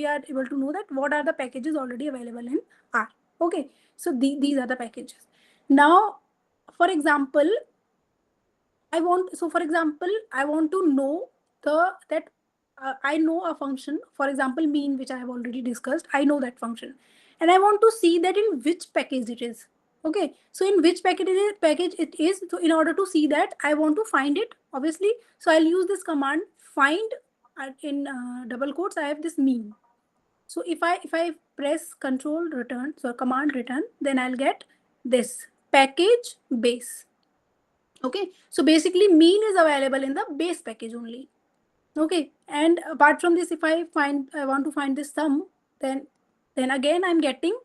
are able to know that what are the packages already available in R. Okay, so these are the packages. Now, for example, I want to know that I know a function, for example, mean, which I have already discussed. I know that function, and I want to see that in which package it is. Okay, so in which package it is. So in order to see that, I want to find it, obviously. So I'll use this command find, in double quotes. I have this mean. So if I press control return, so command return, then I'll get this package base. Okay, so basically mean is available in the base package only. Okay, and apart from this, if I want to find this sum, then again I'm getting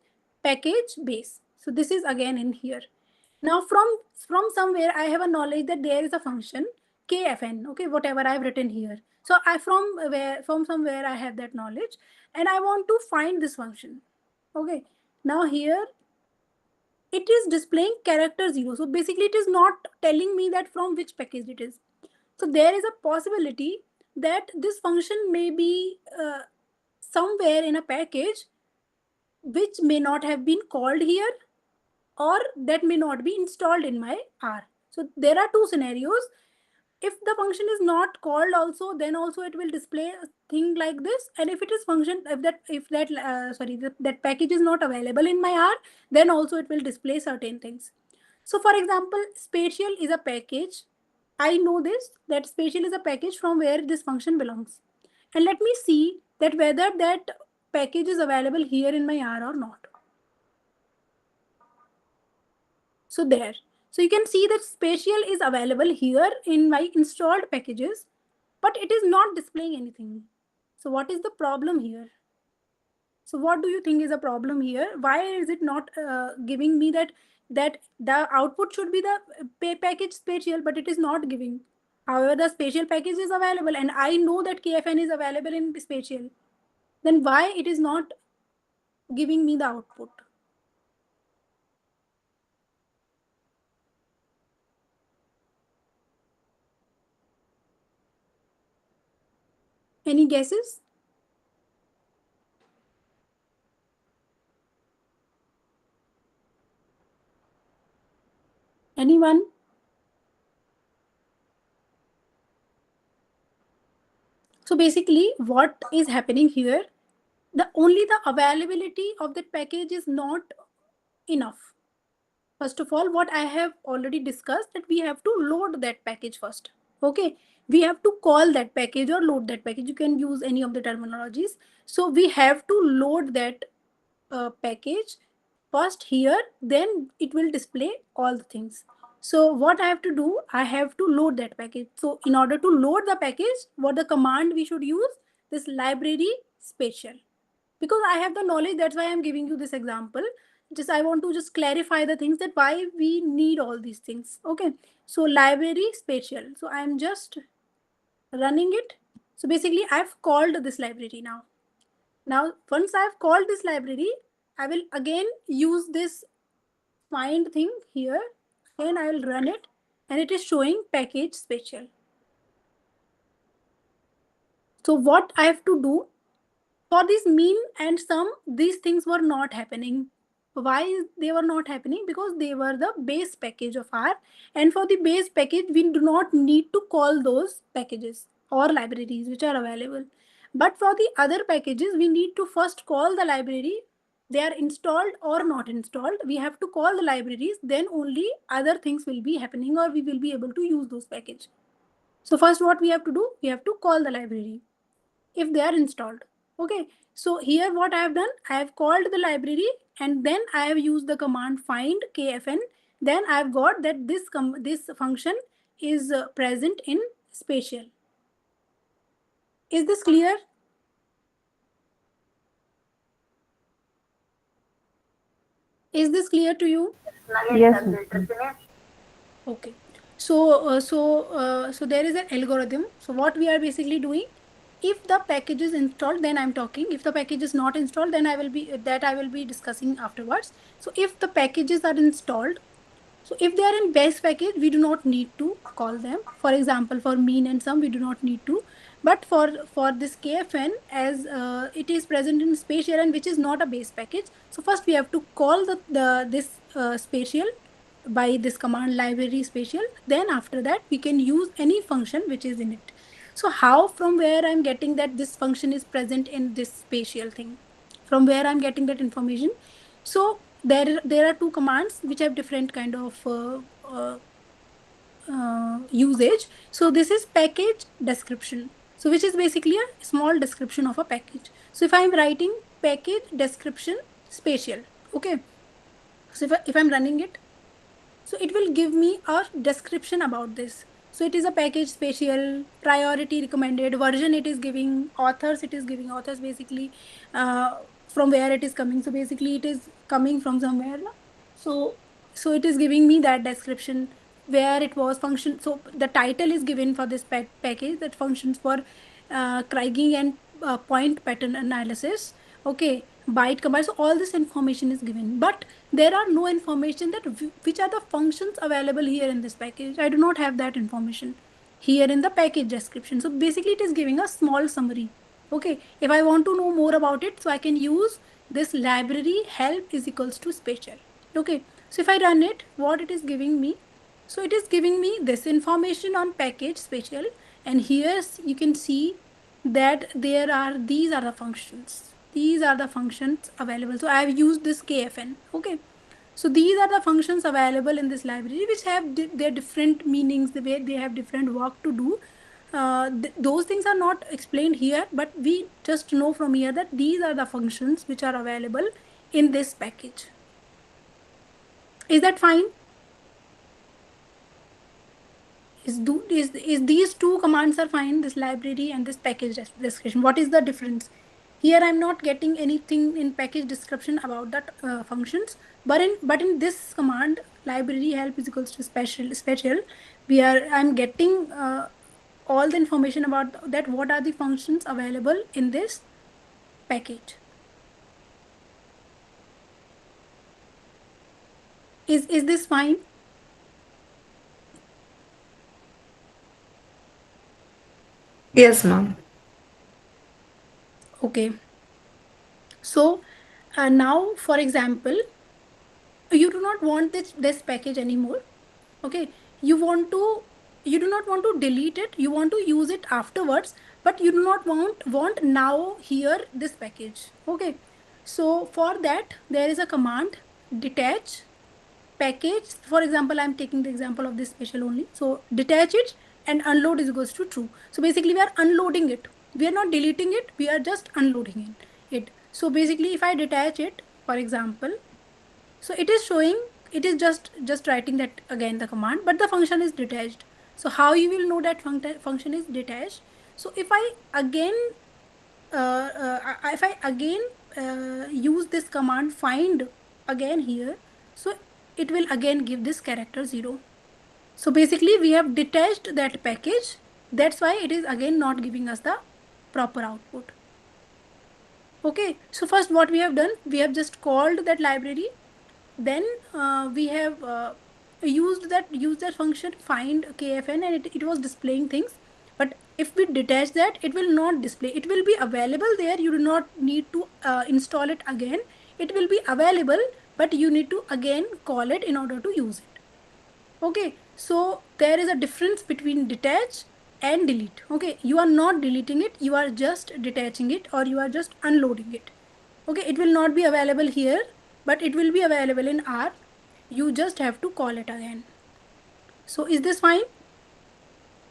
package base. So this is again in here. Now from somewhere I have a knowledge that there is a function kfn. Okay, whatever I've written here. So from somewhere I have that knowledge, and I want to find this function. Okay, now here it is displaying character 0. So basically it is not telling me that from which package it is. So there is a possibility that this function may be somewhere in a package which may not have been called here, or that may not be installed in my R. So there are two scenarios. If the function is not called also, then also it will display a thing like this. And if it is that package is not available in my R, then also it will display certain things. So for example, spatial is a package. I know this, that spatial is a package from where this function belongs. And let me see that whether that package is available here in my R or not. So there. So you can see that spatial is available here in my installed packages, but it is not displaying anything. So what is the problem here? So what do you think is a problem here? Why is it not giving me that the output should be the package spatial, but it is not giving. However, the spatial package is available, and I know that KFN is available in spatial. then why it is not giving me the output? Any guesses? Anyone? So basically what is happening here, only the availability of that package is not enough. First of all, what I have already discussed, that we have to load that package first. Okay, we have to call that package or load that package. You can use any of the terminologies. So we have to load that package first here, then it will display all the things. So what I have to do, I have to load that package. So in order to load the package, what the command we should use? This library special. Because I have the knowledge, that's why I'm giving you this example. Just I want to just clarify the things, that why we need all these things. Okay, so library special. So I'm just running it. So basically I've called this library now. Now, once I've called this library, I will again use this find thing here, and I will run it, and it is showing package special. So what I have to do, for this mean and sum, these things were not happening. Why they were not happening? Because they were the base package of R, and for the base package, we do not need to call those packages or libraries which are available. But for the other packages, we need to first call the library. They are installed or not installed. We have to call the libraries, then only other things will be happening, or we will be able to use those packages. So first what we have to do, we have to call the library if they are installed. Okay, so here what I have done, I have called the library, and then I have used the command find kfn. Then I have got that this function is present in spatial. Is this clear? Is this clear to you? Yes. Okay. So there is an algorithm. So what we are basically doing, if the package is installed, then I'm talking. If the package is not installed, then I will be discussing afterwards. So if the packages are installed, so if they are in base package, we do not need to call them. For example, for mean and sum, we do not need to. But for this kfn, as it is present in spatial and which is not a base package, so first we have to call this spatial by this command library spatial. Then after that, we can use any function which is in it. So how, from where I'm getting that this function is present in this spatial thing? From where I'm getting that information? So there are two commands which have different kind of usage. So this is package description. So which is basically a small description of a package. So if I'm writing package description spatial, okay. So if I'm running it, so it will give me a description about this. So it is a package spatial, priority recommended, version it is giving, authors it is giving, authors basically from where it is coming. So basically it is coming from somewhere. So it is giving me that description where it was function. So the title is given for this package, that functions for Kriging and point pattern analysis. Okay, byte combine. So all this information is given, but there are no information that which are the functions available here in this package. I do not have that information here in the package description. So basically it is giving a small summary. Okay, if I want to know more about it, so I can use this library help is equals to spatial. Okay, so if I run it, what it is giving me? So it is giving me this information on package spatial, and here you can see that these are the functions. These are the functions available. So I have used this kfn. Okay, so these are the functions available in this library, which have their different meanings, the way they have different work to do. Those things are not explained here, but we just know from here that these are the functions which are available in this package. Is that fine? Is these two commands are fine, this library and this package description? What is the difference? Here I'm not getting anything in package description about that functions, but in this command library help is equals to special, I'm getting all the information about that, what are the functions available in this package. Is this fine? Yes, ma'am. Okay. So now, for example, you do not want this package anymore. Okay, you do not want to delete it, you want to use it afterwards, but you do not want now here this package. Okay, so for that there is a command detach package. For example, I'm taking the example of this special only. So detach it and unload is equals to true. So basically we are unloading it, we are not deleting it, we are just unloading it. So basically if I detach it, for example, so it is showing, it is just writing that again the command, but the function is detached. So how you will know that function is detached? So if I again use this command find again here, so it will again give this character 0. So basically we have detached that package, that's why it is again not giving us the proper output. Okay, so first what we have done, we have just called that library, then we have used that function find kfn, and it was displaying things. But if we detach that, it will not display, it will be available there, you do not need to install it again, it will be available, but you need to again call it in order to use it. Okay, so there is a difference between detach and delete. Okay, you are not deleting it, you are just detaching it, or you are just unloading it. Okay, it will not be available here, but it will be available in R. You just have to call it again. So is this fine?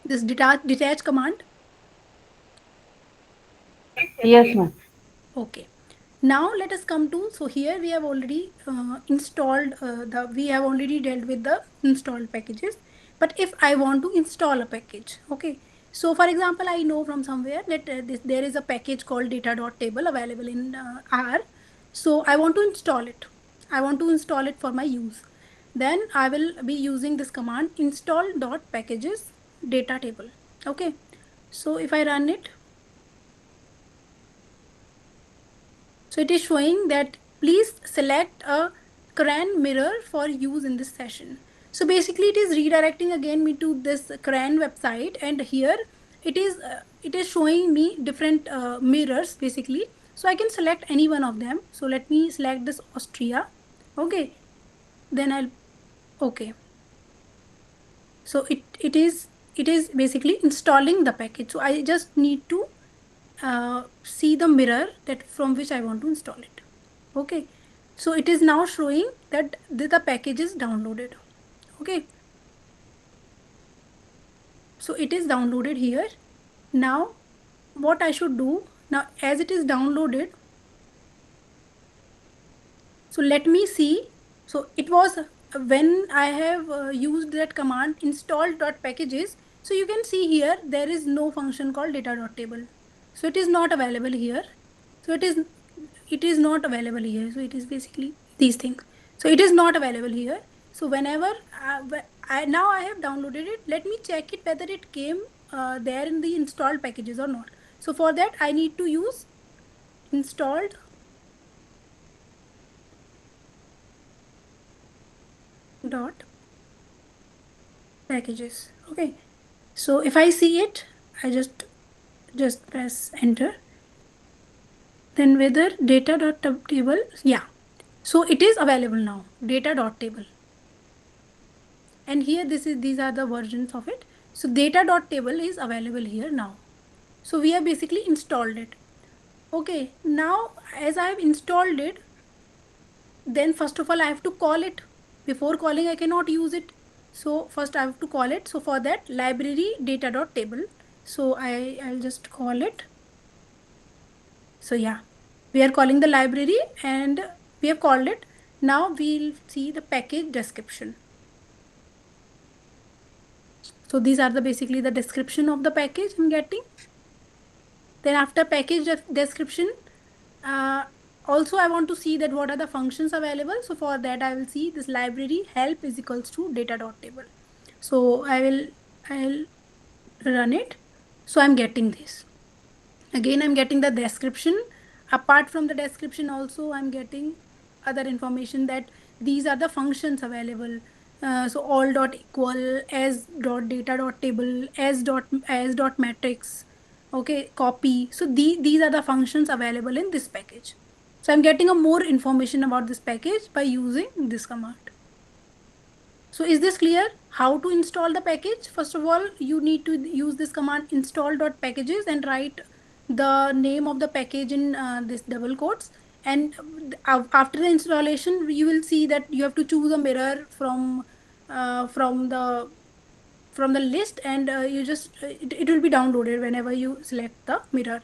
This detach command? Yes, ma'am. Okay. Now let us come to, so here we have already installed we have already dealt with the installed packages. But if I want to install a package, okay. So for example, I know from somewhere that there is a package called data.table available in R. So I want to install it. I want to install it for my use. Then I will be using this command install.packages data table. Okay. So if I run it, so it is showing that please select a CRAN mirror for use in this session. So basically it is redirecting again me to this CRAN website, and here it is showing me different mirrors basically. So I can select any one of them. So let me select this Austria. Okay, then I'll, okay. So it is basically installing the package. So I just need to see the mirror that from which I want to install it. Okay, so it is now showing that the package is downloaded. Okay, so it is downloaded here. Now what I should do now, as it is downloaded, so let me see. So it was when I have used that command install.packages. So you can see here there is no function called data.table. So it is not available here. So it is not available here. So it is basically these things. So it is not available here. So whenever now I have downloaded it, let me check it whether it came there in the installed packages or not. So for that I need to use installed dot packages. Okay, so if I see it, I just press enter. Then whether data.table, yeah, so it is available now, data.table, and here these are the versions of it. So data.table is available here now. So we have basically installed it. Okay, now as I have installed it, then first of all I have to call it. Before calling I cannot use it, so first I have to call it. So for that, library data.table, so I'll just call it. So yeah, we are calling the library and we have called it. Now we'll see the package description. So these are the basically the description of the package I'm getting. Then after package description, also I want to see that what are the functions available. So for that I will see this library help is equals to data.table. So I'll run it. So I'm getting this. Again I'm getting the description apart from the description also I'm getting other information that these are the functions available. So all dot equal, as dot data dot table, as dot matrix, okay, copy. So these are the functions available in this package. So I'm getting a more information about this package by using this command. So is this clear how to install the package? First of all, you need to use this command install.packages and write the name of the package in this double quotes. And after the installation, you will see that you have to choose a mirror from the list, and you just it will be downloaded whenever you select the mirror.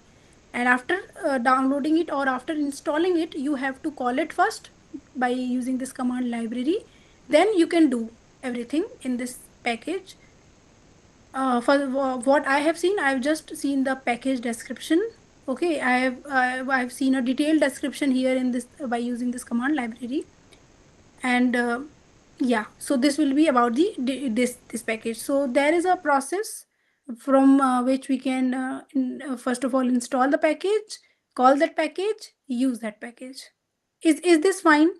And after downloading it or after installing it, you have to call it first by using this command library. Then you can do everything in this package. For what I have seen, I've just seen the package description. Okay, I've seen a detailed description here in this by using this command library. And yeah, so this will be about this package. So there is a process from which we can first of all install the package, call that package, use that package. Is this fine?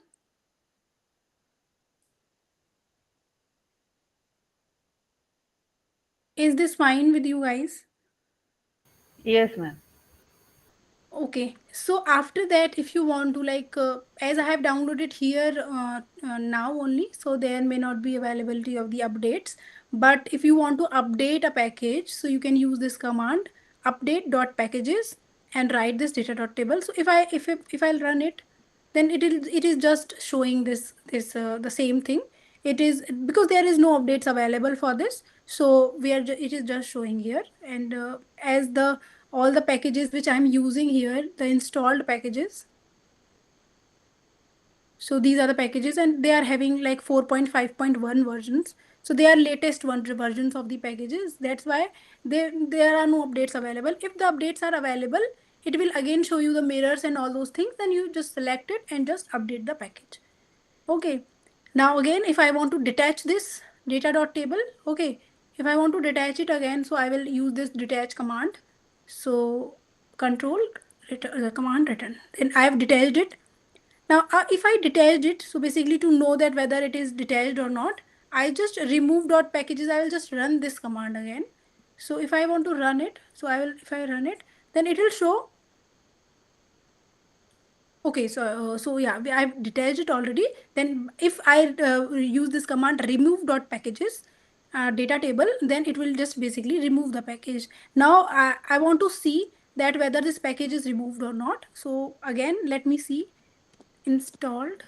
Is this fine with you guys? Yes, ma'am. Okay, so after that, if you want to like, as I have downloaded here now only, so there may not be availability of the updates. But if you want to update a package, so you can use this command update.packages and write this data.table. So if I'll run it, then it is just showing this the same thing. It is because there is no updates available for this, so it is just showing here. And as all the packages which I'm using here, the installed packages. So these are the packages, and they are having like 4.5.1 versions. So they are latest versions of the packages. That's why there are no updates available. If the updates are available, it will again show you the mirrors and all those things. Then you just select it and just update the package. Okay. Now again, if I want to detach this data.table, okay, if I want to detach it again, so I will use this detach command. So control the command return. Then I have detached it. Now if I detached it, so basically to know that whether it is detached or not, I just remove dot packages. I will just run this command again. So if I want to run it, so if I run it, then it will show. Okay, so yeah, I've detached it already. Then if I use this command remove dot packages data table, then it will just basically remove the package. Now I want to see that whether this package is removed or not. So again, let me see installed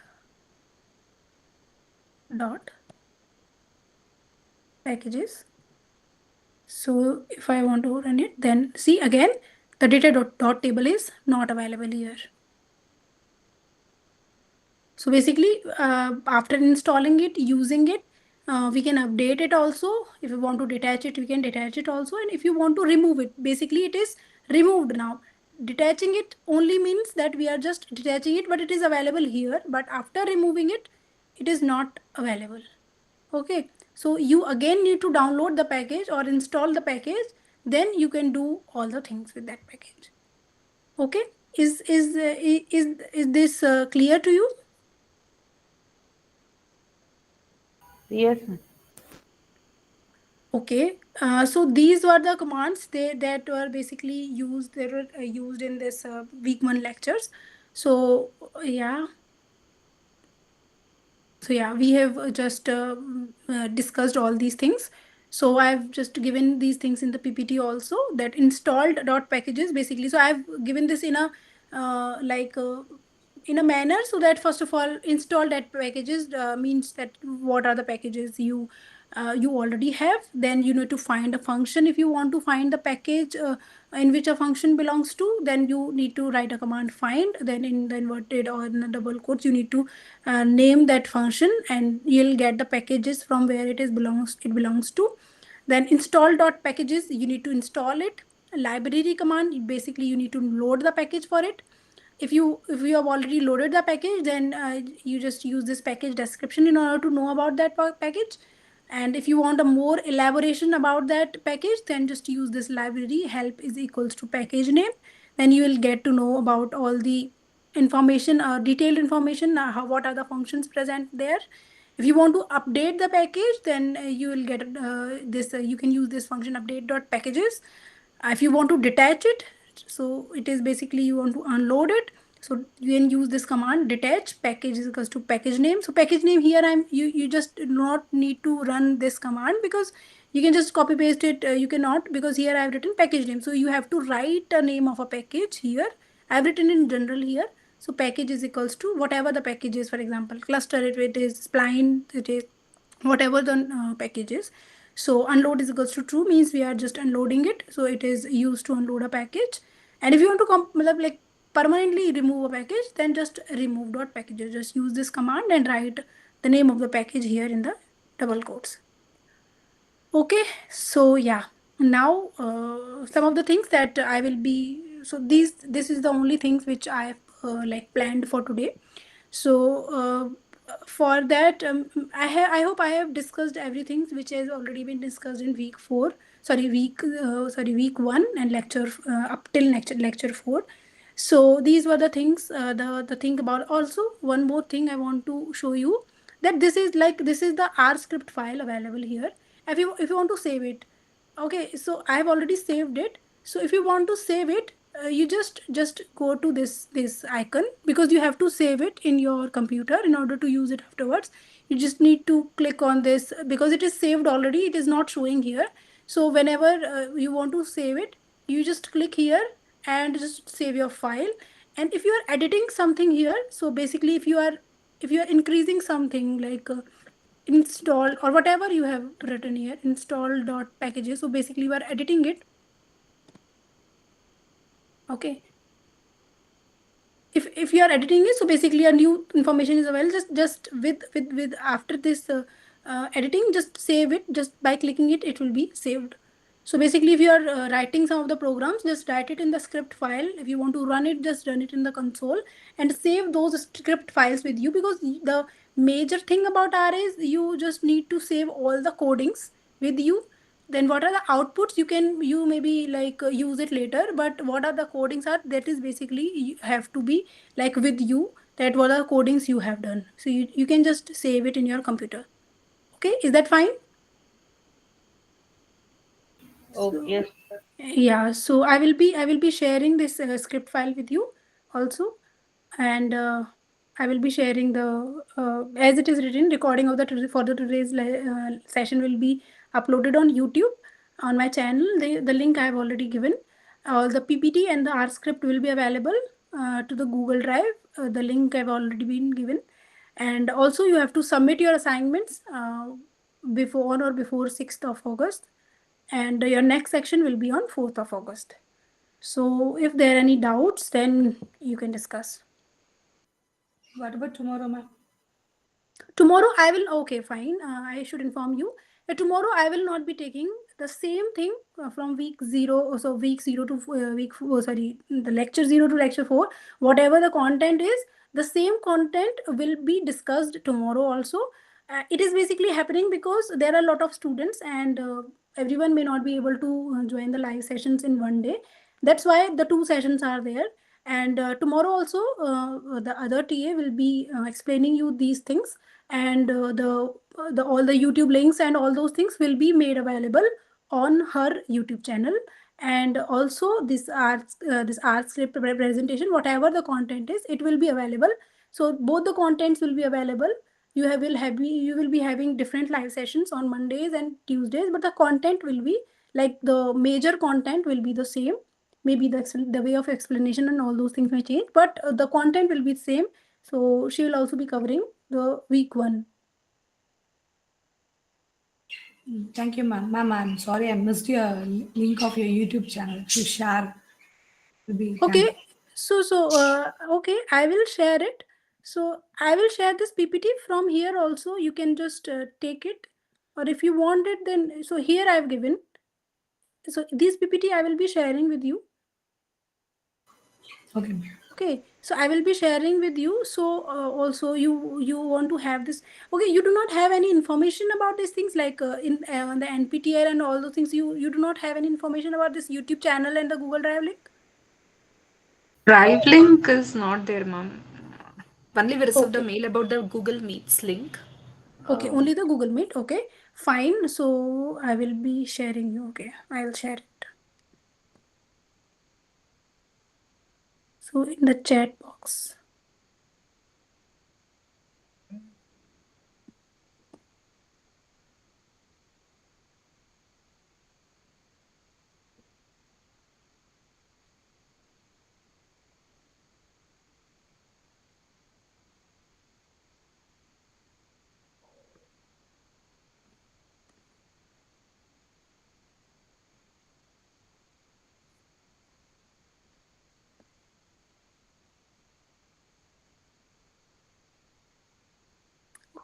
dot packages. So if I want to run it, then see again the data dot table is not available here. So basically, after installing it, using it, we can update it also. If you want to detach it, we can detach it also. And if you want to remove it, basically it is removed now. Detaching it only means that we are just detaching it, but it is available here. But after removing it, it is not available. Okay, so you again need to download the package or install the package. Then you can do all the things with that package. Okay, is this clear to you? Yes, ma'am. Okay, so these were the commands that were basically used. They were used in this week 1 lectures. So yeah. So yeah, we have just discussed all these things. So I've just given these things in the PPT also, that installed dot packages basically. So I've given this in a in a manner so that first of all, install that packages means that what are the packages you already have. Then you need to find a function. If you want to find the package in which a function belongs to, then you need to write a command find. Then in the inverted or in the double quotes, you need to name that function, and you'll get the packages from where it belongs to. Then install dot packages, you need to install it. Library command, basically you need to load the package for it. If you have already loaded the package, then you just use this package description in order to know about that package. And if you want a more elaboration about that package, then just use this library help is equals to package name. then you will get to know about all the information, detailed information, what are the functions present there. If you want to update the package, then you will get this, you can use this function update.packages. If you want to detach it, so it is basically you want to unload it, so you can use this command detach package is equals to package name. So package name here, you just do not need to run this command, because you can just copy paste it. You cannot, because here I have written package name, so you have to write a name of a package here. I have written in general here. So package is equals to whatever the package is, for example cluster, if it is spline, it is whatever the package is. So unload is equals to true, means we are just unloading it, so it is used to unload a package. And if you want to like permanently remove a package, then just remove.packages, just use this command and write the name of the package here in the double quotes. Okay, so yeah, now some of the things that I will be, so this is the only things which I have like planned for today. So for that, I hope I have discussed everything which has already been discussed in week 1 and lecture up till lecture 4. So these were the things, the thing about. Also one more thing I want to show you, that this is the R script file available here. If you want to save it, okay, so I have already saved it. So if you want to save it, you just go to this icon, because you have to save it in your computer in order to use it afterwards. You just need to click on this, because it is saved already, it is not showing here. So whenever you want to save it, you just click here and just save your file. And if you are editing something here, so basically if you are increasing something like install or whatever you have written here, install.packages, so basically you are editing it. Okay, if you are editing it, so basically a new information is available, just with after this editing, just save it, just by clicking it, it will be saved. So basically if you are writing some of the programs, just write it in the script file. If you want to run it, just run it in the console and save those script files with you, because the major thing about R is you just need to save all the codings with you. Then what are the outputs, you maybe like use it later, but what are the codings are, that is basically you have to be like with you, that what are the codings you have done. So you can just save it in your computer. Okay, is that fine? Yes. Yeah, so I will be sharing this script file with you also, and I will be sharing the as it is written, recording of the today's session will be uploaded on YouTube on my channel. The link I have already given. All the PPT and the R script will be available to the Google Drive. The link I've already been given, and also you have to submit your assignments before 6th of August. And your next section will be on 4th of August. So if there are any doubts, then you can discuss. What about tomorrow, ma'am? Tomorrow I will, okay, fine. I should inform you that tomorrow I will not be taking the same thing from week 0. So week 0 to the lecture 0 to lecture 4. Whatever the content is, the same content will be discussed tomorrow also. It is basically happening because there are a lot of students, and everyone may not be able to join the live sessions in one day. That's why the 2 sessions are there. And tomorrow also the other TA will be explaining you these things, and the all the YouTube links and all those things will be made available on her YouTube channel. And also this art script presentation, whatever the content is, it will be available. So both the contents will be available. You will be having different live sessions on Mondays and Tuesdays, but the content will be like, the major content will be the same. Maybe the way of explanation and all those things may change, but the content will be the same. So she will also be covering the week 1. Thank you, ma'am. Ma'am, I'm sorry I missed your link of your YouTube channel to share. Okay, so okay, I will share it. So I will share this PPT from here also. You can just take it, or if you want it, then so here I have given. So this PPT I will be sharing with you. Okay. Okay, so I will be sharing with you. So also you want to have this. Okay, you do not have any information about these things, like in the NPTEL and all those things. You do not have any information about this YouTube channel and the Google Drive link. Drive link is not there, ma'am. Only we received a Okay. mail about the Google Meets link. Okay, only the Google Meet. Okay, fine. So I will be sharing you. Okay, I will share it. So in the chat box.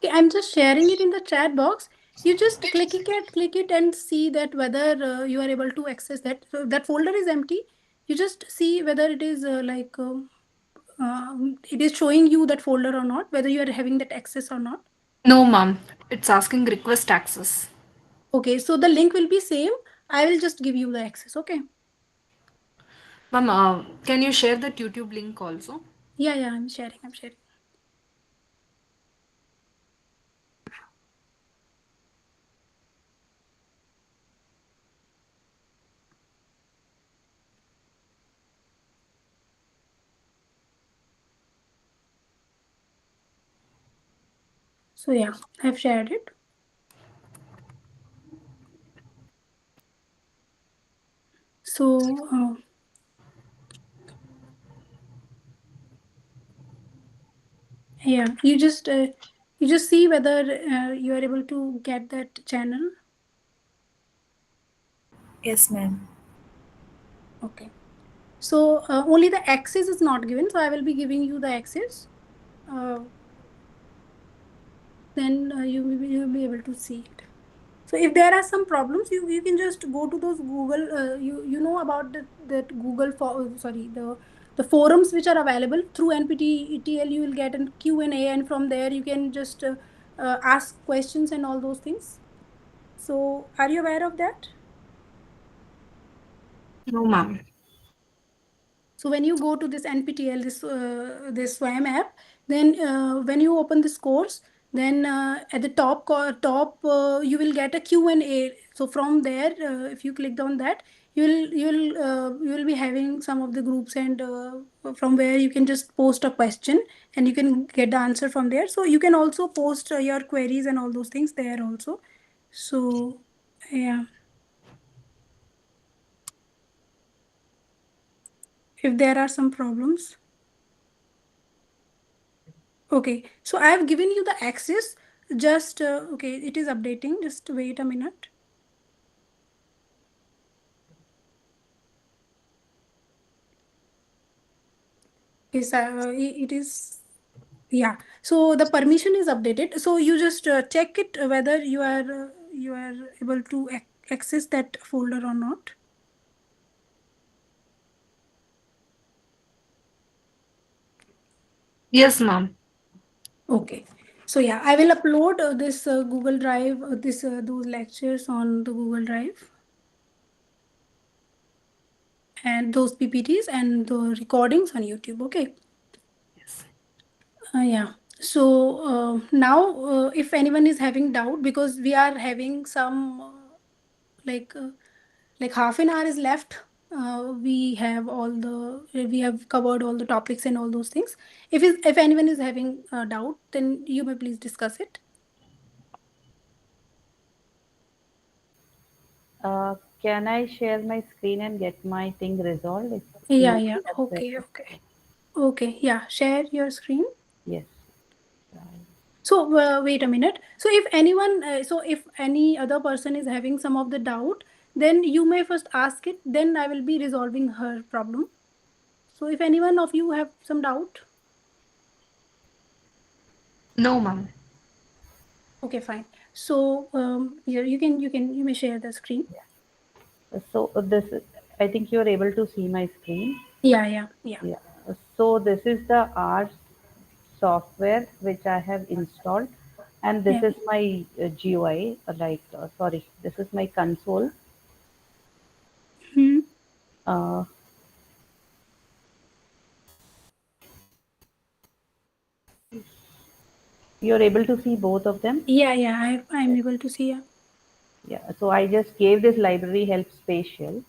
Okay, I'm just sharing it in the chat box. You just click it, and see that whether you are able to access that. So that folder is empty. You just see whether it is it is showing you that folder or not, whether you are having that access or not. No, ma'am. It's asking request access. Okay, so the link will be same. I will just give you the access. Okay. Ma'am, can you share the YouTube link also? Yeah, yeah, I'm sharing. I'm sharing. So yeah, I've shared it. So yeah, you just see whether you are able to get that channel. Yes, ma'am. Okay. So only the access is not given. So I will be giving you the access. Then you will be able to see it. So if there are some problems, you can just go to those Google. You know about that Google sorry, the forums which are available through NPTEL. You will get a Q&A, and from there you can just ask questions and all those things. So are you aware of that? No, ma'am. So when you go to this NPTEL, this SWAYAM app, then when you open this course, then at the you will get a Q&A. So from there, if you click on that, you will be having some of the groups, and from where you can just post a question and you can get the answer from there. So you can also post your queries and all those things there also. So yeah. If there are some problems. Okay, so I have given you the access. Just okay, it is updating. Just wait a minute. Yes, it is. Yeah. So the permission is updated. So you just check it whether you are able to access that folder or not. Yes, ma'am. Okay. So yeah, I will upload this Google Drive, those lectures on the Google Drive, and those PPTs and the recordings on YouTube. Okay. Yes. Yeah. So now, if anyone is having doubt, because we are having some like uh, like half an hour is left. We have covered all the topics and all those things. If anyone is having a doubt, then you may please discuss it. Can I share my screen and get my thing resolved? If Yeah, nobody yeah. has Okay, questions. okay, okay. Yeah, share your screen. Yes. So wait a minute. So if any other person is having some of the doubt, then you may first ask it. Then I will be resolving her problem. So if anyone of you have some doubt, No, ma'am. okay, fine. So yeah, you may share the screen. So I think you're able to see my screen. Yeah, yeah, yeah. Yeah. So this is the R software which I have installed, and this Yeah. is my GUI. Sorry, this is my console. Hmm. Uh, You're able to see both of them? Yeah, I'm able to see. Yeah. Yeah. So I just gave this library help spatial.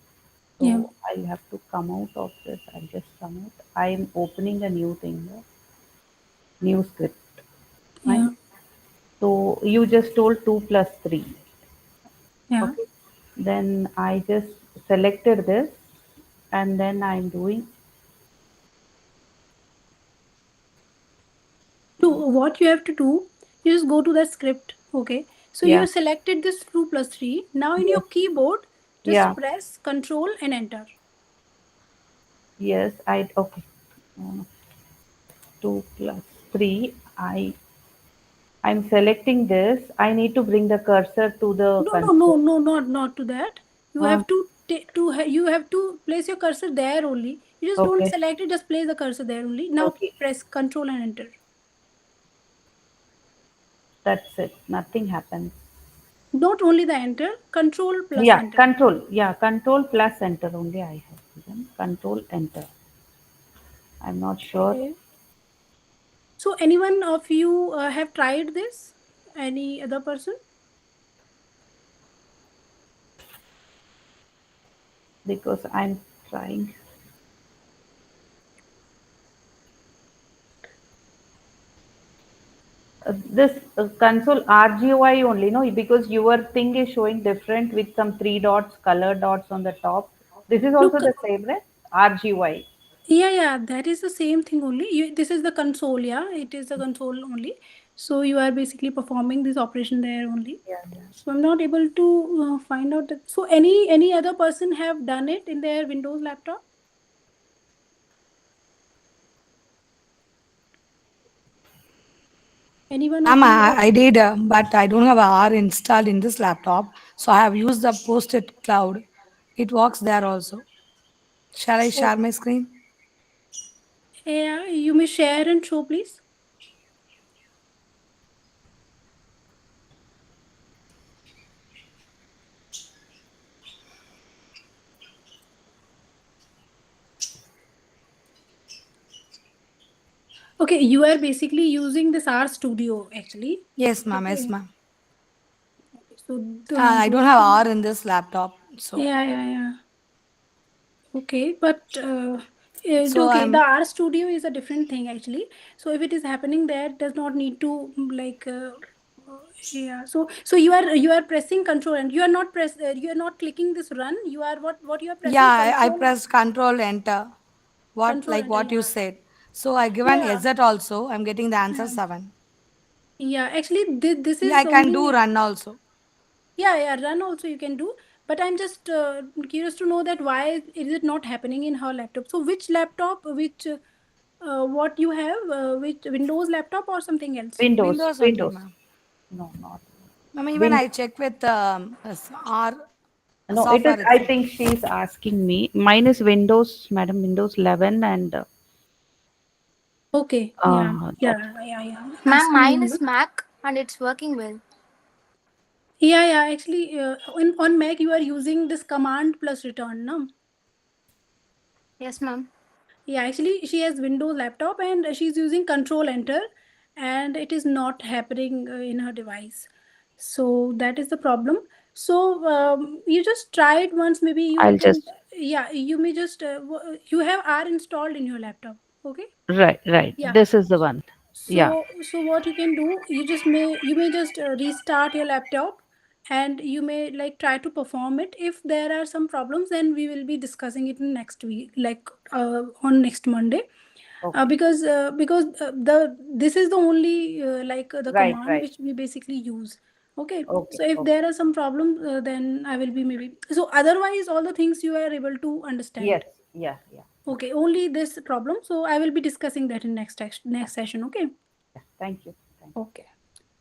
So Yeah. I'll have to come out of this. I'll just come out. I'm opening a new thing here. New script. Yeah. Fine. So you just told 2 plus 3. Yeah. Okay. Then I just selected this and then I'm doing So what you have to do, you just go to that script. Okay. So you yeah. have selected this 2 plus 3. Now in Yes. your keyboard, Yeah. just press Control and Enter. Yes. I okay. 2 plus 3. I'm selecting this. I need to bring the cursor to the console. No, not to that. You Uh, have to you have to place your cursor there only. You just don't okay. select it. Just place the cursor there only. Now Okay. press Control and Enter. That's it. Nothing happens. Not only the Enter, Control plus Yeah. Enter. Control. Yeah. Control plus enter only I have given. Control enter. I'm not sure. Okay. So anyone of you have tried this? Any other person? Because I'm trying. This console RGY only, no? Because your thing is showing different with some 3 dots, color dots on the top. This is also Look, the same, right? RGY. yeah, that is the same thing only. This is the console, yeah, it is the console only. So you are basically performing this operation there only. Yeah, yeah. So I'm not able to find out that. So any other person have done it in their Windows laptop? Anyone of you? I did, but I don't have R installed in this laptop. So I have used the Post-it Cloud. It works there also. Shall I share my screen? Yeah, you may share and show, please. Okay, you are basically using this R Studio actually. Yes, ma'am. Yes, Okay. ma'am. So I don't have R in this laptop. So, yeah. Okay, but so okay, the I'm, R Studio is a different thing actually. So if it is happening there, it does not need to yeah. So you are pressing Control and you are not clicking this run. You are what you are yeah, pressing I Control pressed Control Enter. Control Like Enter. what you Yeah, said. So I given yeah, exit also. I'm getting the answer 7. yeah. Actually, this Yeah, I is can only do run also. yeah. Run also you can do. But I'm just curious to know that why is it not happening in her laptop? So which laptop, which what you have, which Windows laptop or something else? Windows. Windows only, Windows. ma'am. No, not. Ma'am, even Win. I check with R No, it is. software I itself. think she's asking me. Mine is Windows, madam. Windows 11 and Okay, that. yeah. Ma'am, Asking mine you. is Mac and it's working well. Yeah. Actually, on Mac you are using this command plus return, no? Yes, ma'am. Yeah, actually she has Windows laptop and she's using Control Enter, and it is not happening in her device. So that is the problem. So you just try it once. Maybe you I'll can. just. Yeah, you may just. You have R installed in your laptop. Okay. Right, right. Yeah. This is the one. Yeah. So what you can do, you may just restart your laptop, and you may like try to perform it. If there are some problems, then we will be discussing it in next week, like on next Monday. Okay. Because the this is the only the Right, command right. which we basically use. Okay. Okay, So if okay. there are some problems, then I will be maybe. So otherwise, all the things you are able to Yes, understand. yeah, yeah. Okay, only this problem. So I will be discussing that in next session. Okay. Yeah. Thank you. Thank you. Okay.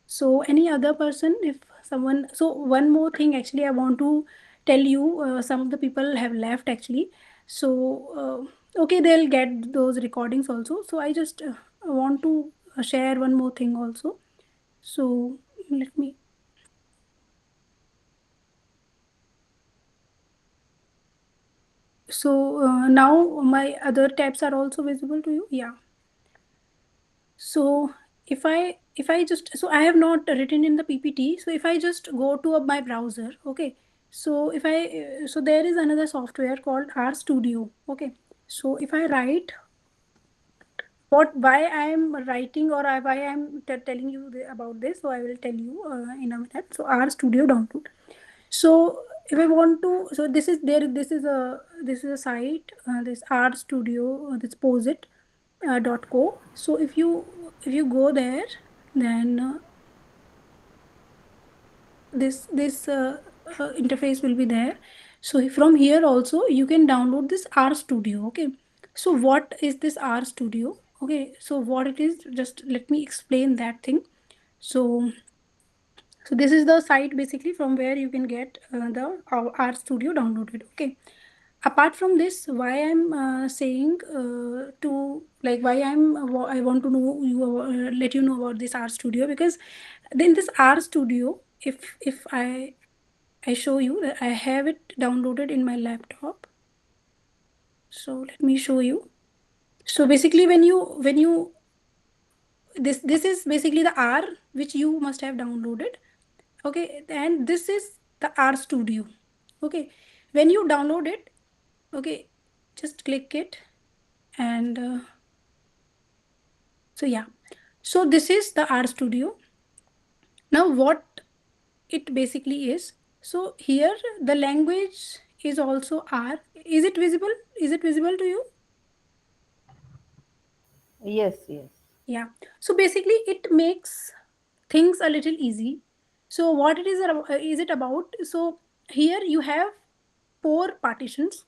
So any other person, if someone, so one more thing actually I want to tell you, some of the people have left actually. So okay, they'll get those recordings also. So I just want to share one more thing also. So let me. So now my other tabs are also visible to you. Yeah. So if I just, so I have not written in the PPT. So if I just go to my browser, okay. So if I, so there is another software called RStudio, okay. So if I write why I am writing or why I am telling you about this, so I will tell you in a minute. So RStudio download. So if I want to, so this is there. This is a site. This RStudio. This Posit .co. So if you go there, then this interface will be there. So from here also you can download this RStudio. Okay. So what is this RStudio? Okay. So what it is? Just let me explain that thing. So this is the site basically from where you can get the RStudio downloaded. Okay. Apart from this, why I'm saying to like why I want to know you let you know about this RStudio, because then this RStudio, if I show you that I have it downloaded in my laptop. So let me show you. So basically when you this is basically the R which you must have downloaded. Okay, and this is the RStudio. Okay, when you download it, okay, just click it, and so yeah, so this is the RStudio. Now what it basically is, so here the language is also R. Is it visible? Is it visible to you? Yes, yes. Yeah. So basically it makes things a little easy. So what it is it about? So here you have 4 partitions.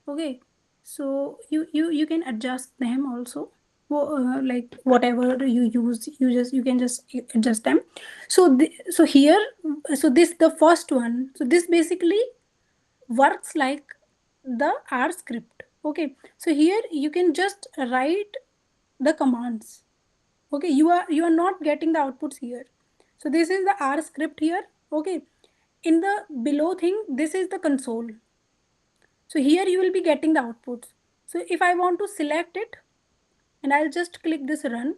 Okay. So you can adjust them also. Like whatever you use, you can just adjust them. So so here, so this the first one. So this basically works like the R script. Okay. So here you can just write the commands. Okay, you are not getting the outputs here. So this is the R script here. Okay, in the below thing, this is the console. So here you will be getting the outputs. So if I want to select it, and I'll just click this run.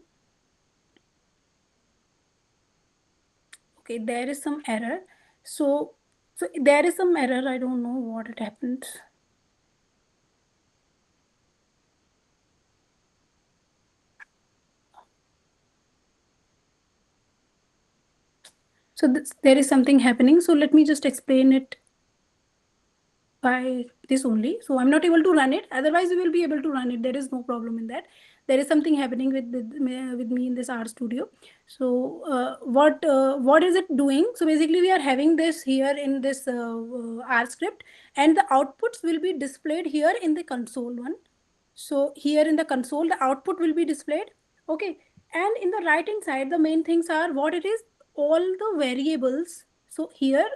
Okay, there is some error. So there is some error. I don't know what it happens. So there is something happening. So let me just explain it by this only. So I'm not able to run it. Otherwise, we will be able to run it. There is no problem in that. There is something happening with me in this RStudio. So what is it doing? So basically, we are having this here in this R script, and the outputs will be displayed here in the console one. So here in the console, the output will be displayed. Okay, and in the right hand side, the main things are what it is. All the variables. So here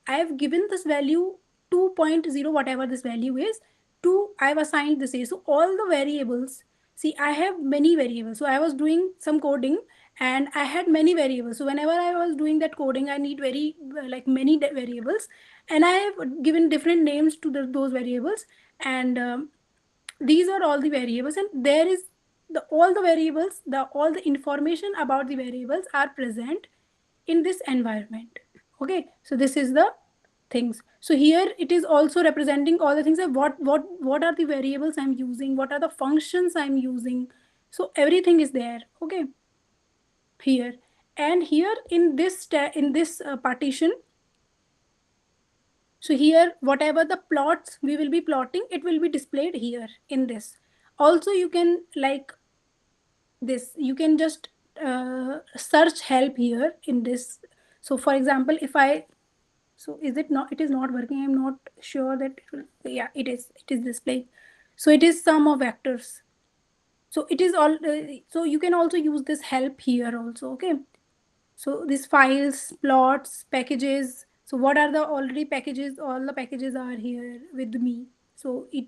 I have given this value 2.0, whatever this value is, to I've assigned this a. So all the variables, see, I have many variables. So I was doing some coding and I had many variables. So whenever I was doing that coding, I need very like many variables, and I have given different names to those variables, and these are all the variables, and there is all the variables, all the information about the variables are present in this environment. Okay, so this is the things. So here it is also representing all the things that what are the variables I'm using, what are the functions I'm using. So everything is there. Okay, here, and here in this partition. So here, whatever the plots we will be plotting, it will be displayed here in this. Also, you can like this, you can just search help here in this. So for example, if I, so is it not, it is not working. I'm not sure that it will, yeah, it is displaying. So it is sum of vectors. So it is all, so you can also use this help here also. Okay. So these files, plots, packages. So what are the already packages? All the packages are here with me. So it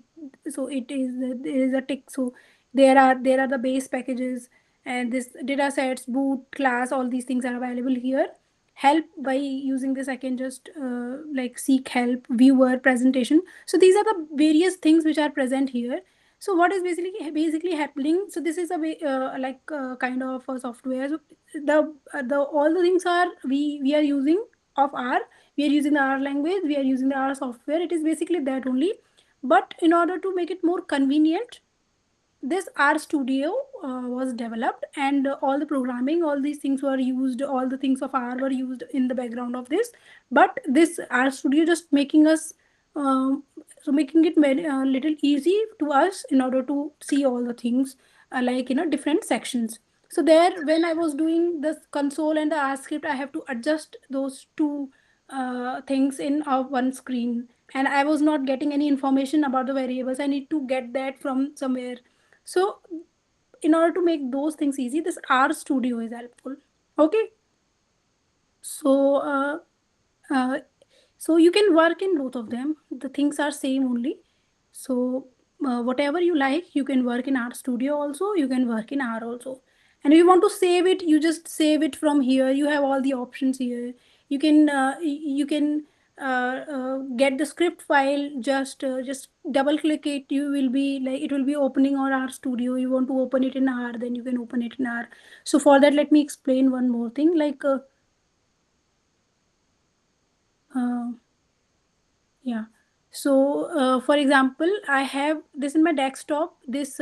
is, there is a tick. So there are the base packages, and this data sets, boot, class, all these things are available here. Help, by using this I can just like seek help, viewer, presentation. So these are the various things which are present here. So what is basically happening? So this is a kind of a software. So the all the things are we are using of R. We are using the R language. We are using the R software. It is basically that only. But in order to make it more convenient, this R Studio was developed, and all the programming, all these things were used, all the things of R were used in the background of this. But this R Studio just making us, making it very little easy to us in order to see all the things, different sections. So there, when I was doing this console and the R script, I have to adjust those two things in one screen, and I was not getting any information about the variables. I need to get that from somewhere. So in order to make those things easy, this R Studio is helpful. Okay. So so you can work in both of them. The things are same only. So whatever you like, you can work in R Studio also. You can work in R also. And if you want to save it, you just save it from here. You have all the options here. You can get the script file. Just double click it. You will be like, it will be opening on R Studio. You want to open it in R, then you can open it in R. So for that, let me explain one more thing. Yeah. So for example, I have this in my desktop. This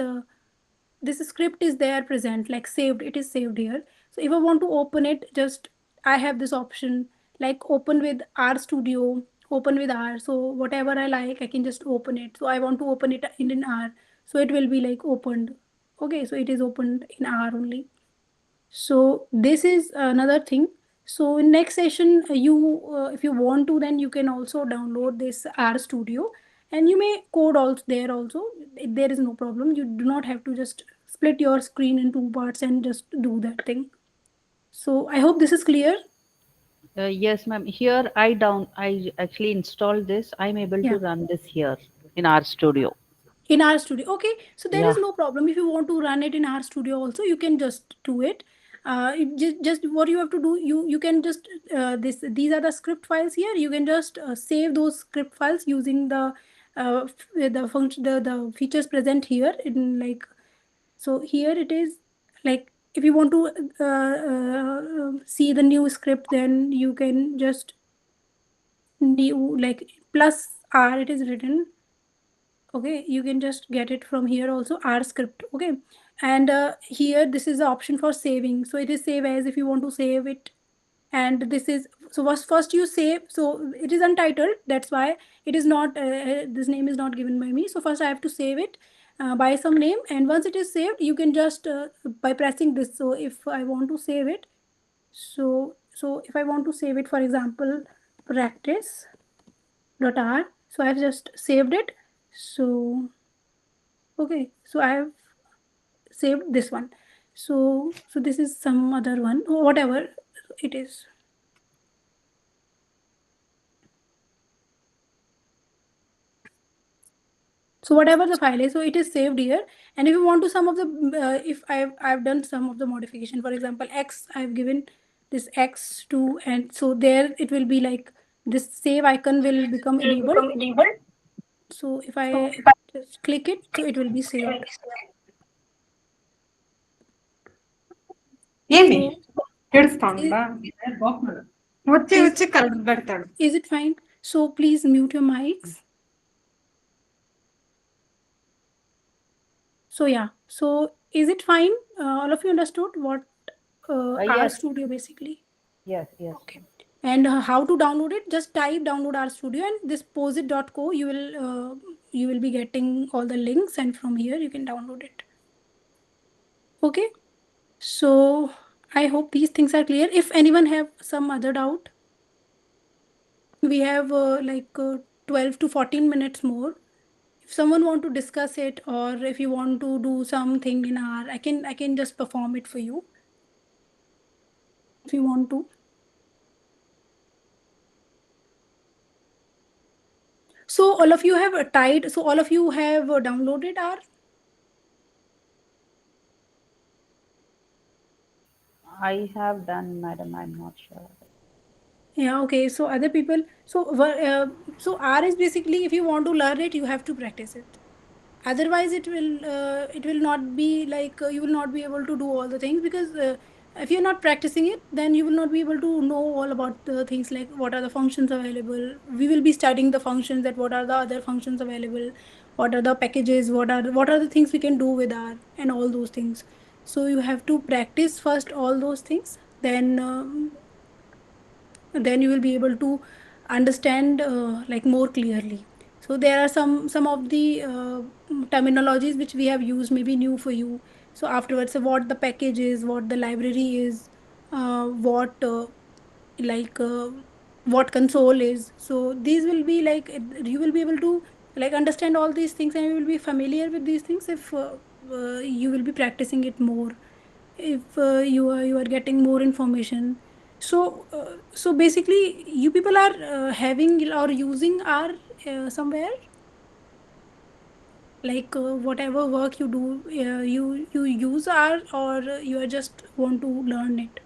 script is there present, like saved. It is saved here. So if I want to open it, just I have this option like open with R Studio, open with R. So whatever I like, I can just open it. So I want to open it in R. So it will be like opened. Okay, so it is opened in R only. So this is another thing. So in next session, if you want to, then you can also download this R Studio, and you may code also there also. There is no problem. You do not have to just split your screen in two parts and just do that thing. So I hope this is clear. Yes, ma'am. Here I actually installed this. I'm able Yeah. to run this here in our studio. In R Studio. Okay, so there is Yeah. no problem. If you want to run it in R Studio also, you can just do it. Just what you have to do, you can just these are the script files here. You can just save those script files using the function, the features present here in like. So here it is, like if you want to see the new script, then you can just new like plus R, it is written. Okay, you can just get it from here also, R script. Okay, and here this is the option for saving. So it is save as, if you want to save it. And this is, so first you save. So it is untitled, that's why it is not this name is not given by me. So first I have to save it by some name, and once it is saved, you can just by pressing this. So if I want to save it, so if I want to save it, for example, practice.r, so I've just saved it. So okay, so I have saved this one. So this is some other one, or whatever it is. So whatever the file is, so it is saved here. And if you want to some of the if I've done some of the modification, for example, X, I've given this X to, and so there it will be like this save icon will become enabled. So if I just click it, so it will be saved. ఏమి So ఏడుస్తా ఉందా వచ్చి వచ్చి కలిసి పెడతాడు. is it fine? So please mute your mics. So yeah, so is it fine? All of you understood what R Yes. Studio basically? Yes, yes. Okay. And how to download it? Just type download R Studio, and this posit.co, you will be getting all the links, and from here you can download it. Okay. So I hope these things are clear. If anyone have some other doubt, we have 12 to 14 minutes more. If someone want to discuss it, or if you want to do something in R, I can just perform it for you if you want to. So all of you have all of you have downloaded R. I have done, madam. I'm not sure. Yeah, okay. So other people, so R is basically, if you want to learn it, you have to practice it. Otherwise it will not be like you will not be able to do all the things, because if you're not practicing it, then you will not be able to know all about the things, like what are the functions available. We will be studying the functions, that what are the other functions available, what are the packages, what are the things we can do with R, and all those things. So you have to practice first all those things, then you will be able to understand like more clearly. So there are some of the terminologies which we have used may be new for you. So afterwards, what the package is, what the library is, what like what console is. So these will be like you will be able to like understand all these things, and you will be familiar with these things if you will be practicing it more, if you are getting more information. So basically you people are having or using R somewhere, like whatever work you do, you use R, or you are just want to learn it.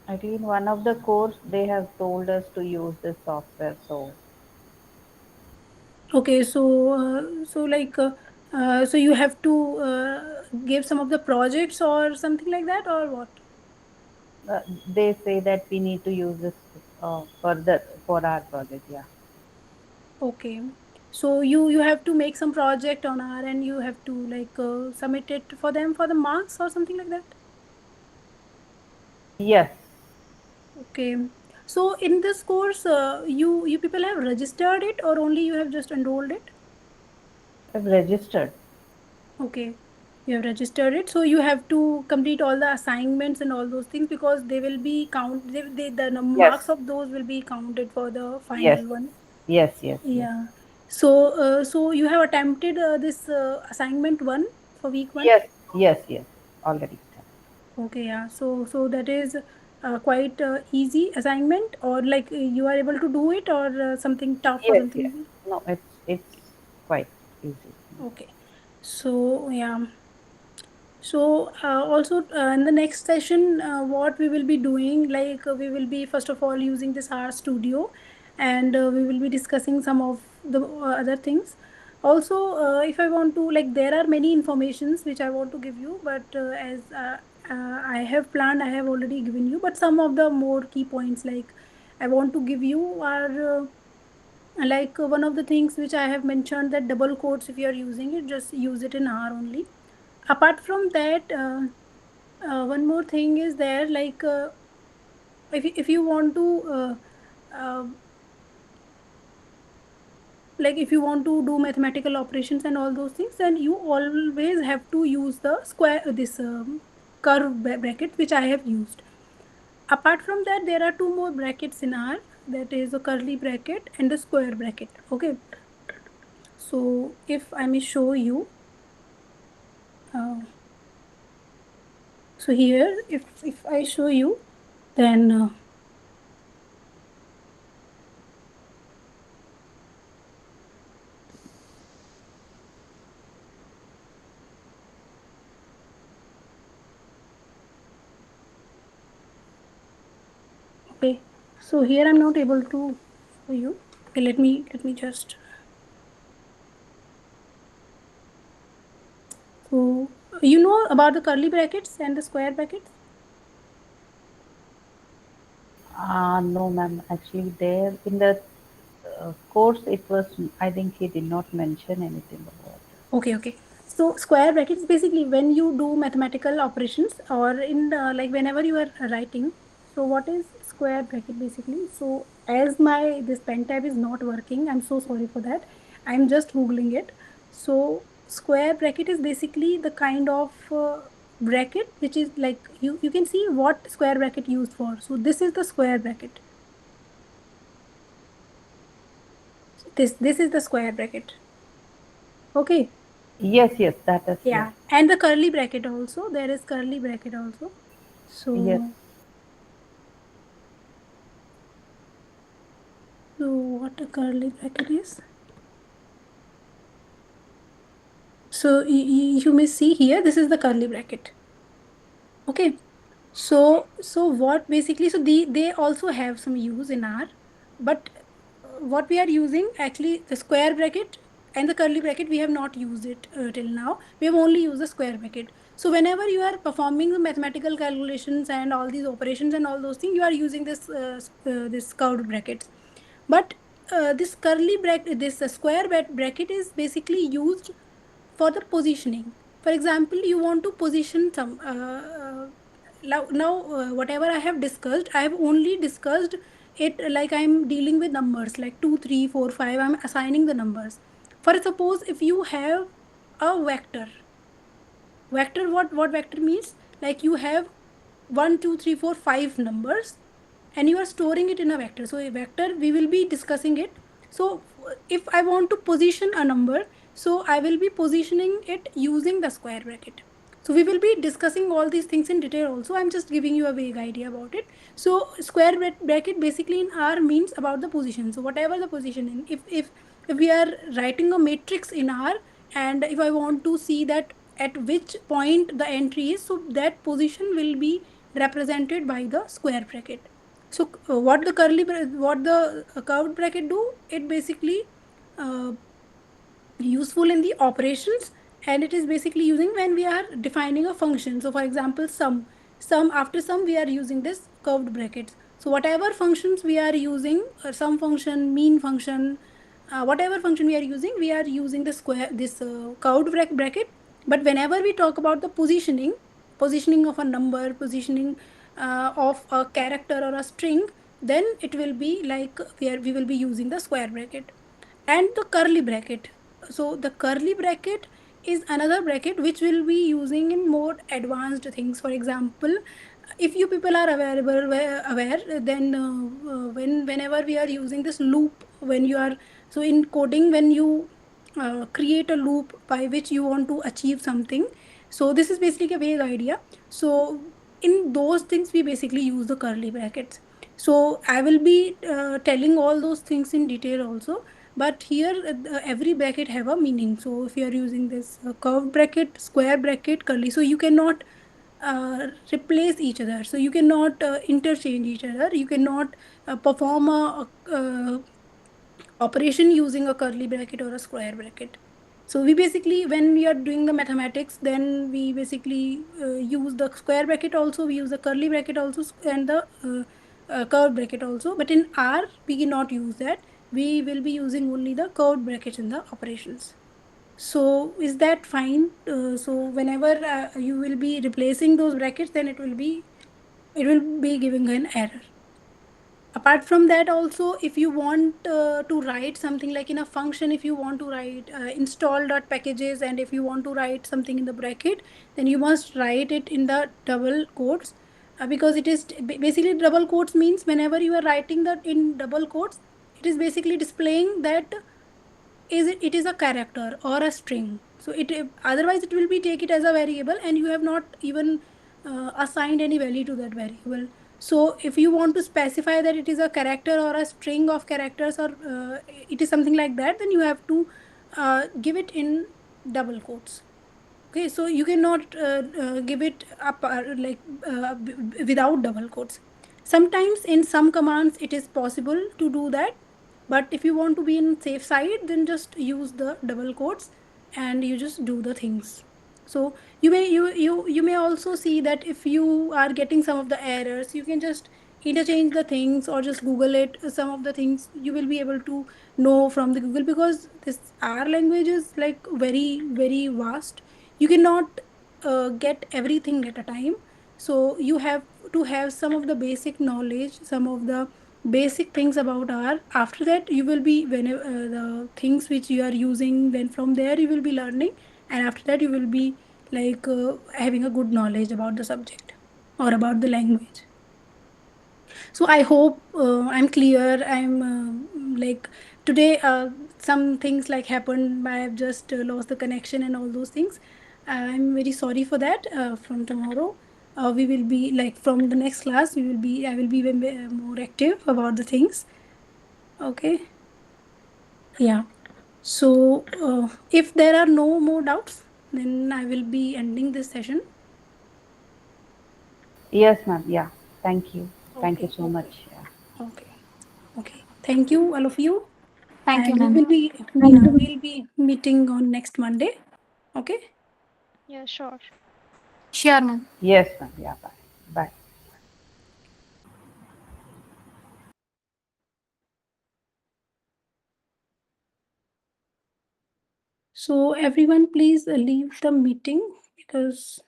I think in one of the course they have told us to use this software. So Okay, so like so you have to give some of the projects or something like that, or what? they say that we need to use this further for our project. Yeah. Okay, so you have to make some project on R, and you have to like submit it for them for the marks or something like that. Yes. Okay, so in this course, you people have registered it, or only you have just enrolled it? I've registered. Okay, you have registered it, so you have to complete all the assignments and all those things, because they will be the Yes. marks of those will be counted for the Yes. final one. Yes. Yes. Yes. Yeah. So so you have attempted this assignment one for week one. Yes. Yes. Yes. Already. Okay, yeah. So that is quite easy assignment, or like you are able to do it, or something tough or Yes. Yes. something. No, it's quite easy. Okay. So yeah. So also in the next session, what we will be doing, like we will be first of all using this R Studio, and we will be discussing some of the other things. Also, if I want to, like, there are many informations which I want to give you, but as I have planned, I have already given you. But some of the more key points, like I want to give you, are like one of the things which I have mentioned, that double quotes, if you are using it, just use it in R only. Apart from that, one more thing is there, like if you want to uh, like if you want to do mathematical operations and all those things, then you always have to use the square this curve bracket, which I have used. Apart from that, there are two more brackets in R, that is a curly bracket and a square bracket. Okay, so if I may show you, so here if I show you, then okay, so here I'm not able to show you. Okay, let me just, so you know about the curly brackets and the square brackets? No, ma'am. Actually, there in the course, it was. I think he did not mention anything about it. Okay. So square brackets, basically when you do mathematical operations, or in the, like whenever you are writing. So what is square bracket basically? So as my this pen tab is not working, I'm so sorry for that. I'm just googling it. So square bracket is basically the kind of bracket which is like, you can see what square bracket used for. So this is the square bracket. This is the square bracket. Okay. Yes. Yes. That is. Yeah, and the curly bracket also. There is curly bracket also. So Yes. so what a curly bracket is. So you may see here, this is the curly bracket. Okay. So what basically, so they also have some use in R, but what we are using, actually the square bracket and the curly bracket, we have not used it till now. We have only used the square bracket. So whenever you are performing the mathematical calculations and all these operations and all those things, you are using this curved brackets. But this curly bracket, this square bracket is basically used for the positioning. For example, you want to position some now whatever I have discussed, I have only discussed it like I'm dealing with numbers like 2, 3, 4, 5. I'm assigning the numbers. For suppose if you have a vector, what vector means, like you have 1, 2, 3, 4, 5 numbers and you are storing it in a vector. So a vector, we will be discussing it. So if I want to position a number, so I will be positioning it using the square bracket. So we will be discussing all these things in detail also. I'm just giving you a vague idea about it. So square bracket basically in R means about the position. So whatever the position in, if we are writing a matrix in R, and if I want to see that at which point the entry is, so that position will be represented by the square bracket. So what the curved bracket do, it basically useful in the operations, and it is basically using when we are defining a function. So for example, sum after sum we are using this curved brackets. So whatever functions we are using, sum function, mean function, whatever function we are using the curved bracket. But whenever we talk about the positioning of a number, positioning of a character or a string, then it will be like we will be using the square bracket and the curly bracket. So the curly bracket is another bracket which will be using in more advanced things. For example, if you people are aware, then whenever we are using this loop, when you are, so in coding, when you create a loop by which you want to achieve something, so this is basically a vague idea. So in those things we basically use the curly brackets. So I will be telling all those things in detail also, but here every bracket have a meaning. So if you are using this curved bracket, square bracket, curly, so you cannot replace each other, so you cannot interchange each other, you cannot perform a operation using a curly bracket or a square bracket. So we basically, when we are doing the mathematics, then we basically use the square bracket also, we use the curly bracket also, and the curved bracket also. But in R we cannot use that, we will be using only the curved brackets in the operations. So is that fine? So whenever you will be replacing those brackets, then it will be giving an error. Apart from that also, if you want to write something like in a function, if you want to write install.packages, and if you want to write something in the bracket, then you must write it in the double quotes, because it is basically double quotes means whenever you are writing that in double quotes, it is basically displaying that it is a character or a string. So it otherwise it will be take it as a variable, and you have not even assigned any value to that variable. So if you want to specify that it is a character or a string of characters, or it is something like that, then you have to give it in double quotes. Okay, so you cannot give it up without double quotes. Sometimes in some commands it is possible to do that, but if you want to be in safe side, then just use the double quotes and you just do the things. So you may also see that if you are getting some of the errors, you can just interchange the things or just Google it. Some of the things you will be able to know from the Google, because this R language is like very, very vast. You cannot get everything at a time. So you have to have some of the basic knowledge, some of the basic things about R. After that, you will be, whenever the things which you are using, then from there you will be learning, and after that you will be like having a good knowledge about the subject or about the language. So I hope I'm clear. I'm like today some things like happened. I have just lost the connection and all those things. I'm very sorry for that. From tomorrow, we will be like from the next class. I will be more active about the things. Okay. Yeah. So if there are no more doubts, then I will be ending this session. Yes, ma'am. Yeah. Thank you. Thank you Okay, so okay. much. Yeah. Okay. Okay. Thank you, all of you. Thank you, And ma'am. we'll be meeting on next Monday. Okay. Yeah, sure. Sure, ma'am. Yes, ma'am. Yeah, bye. Bye. So everyone, please leave the meeting because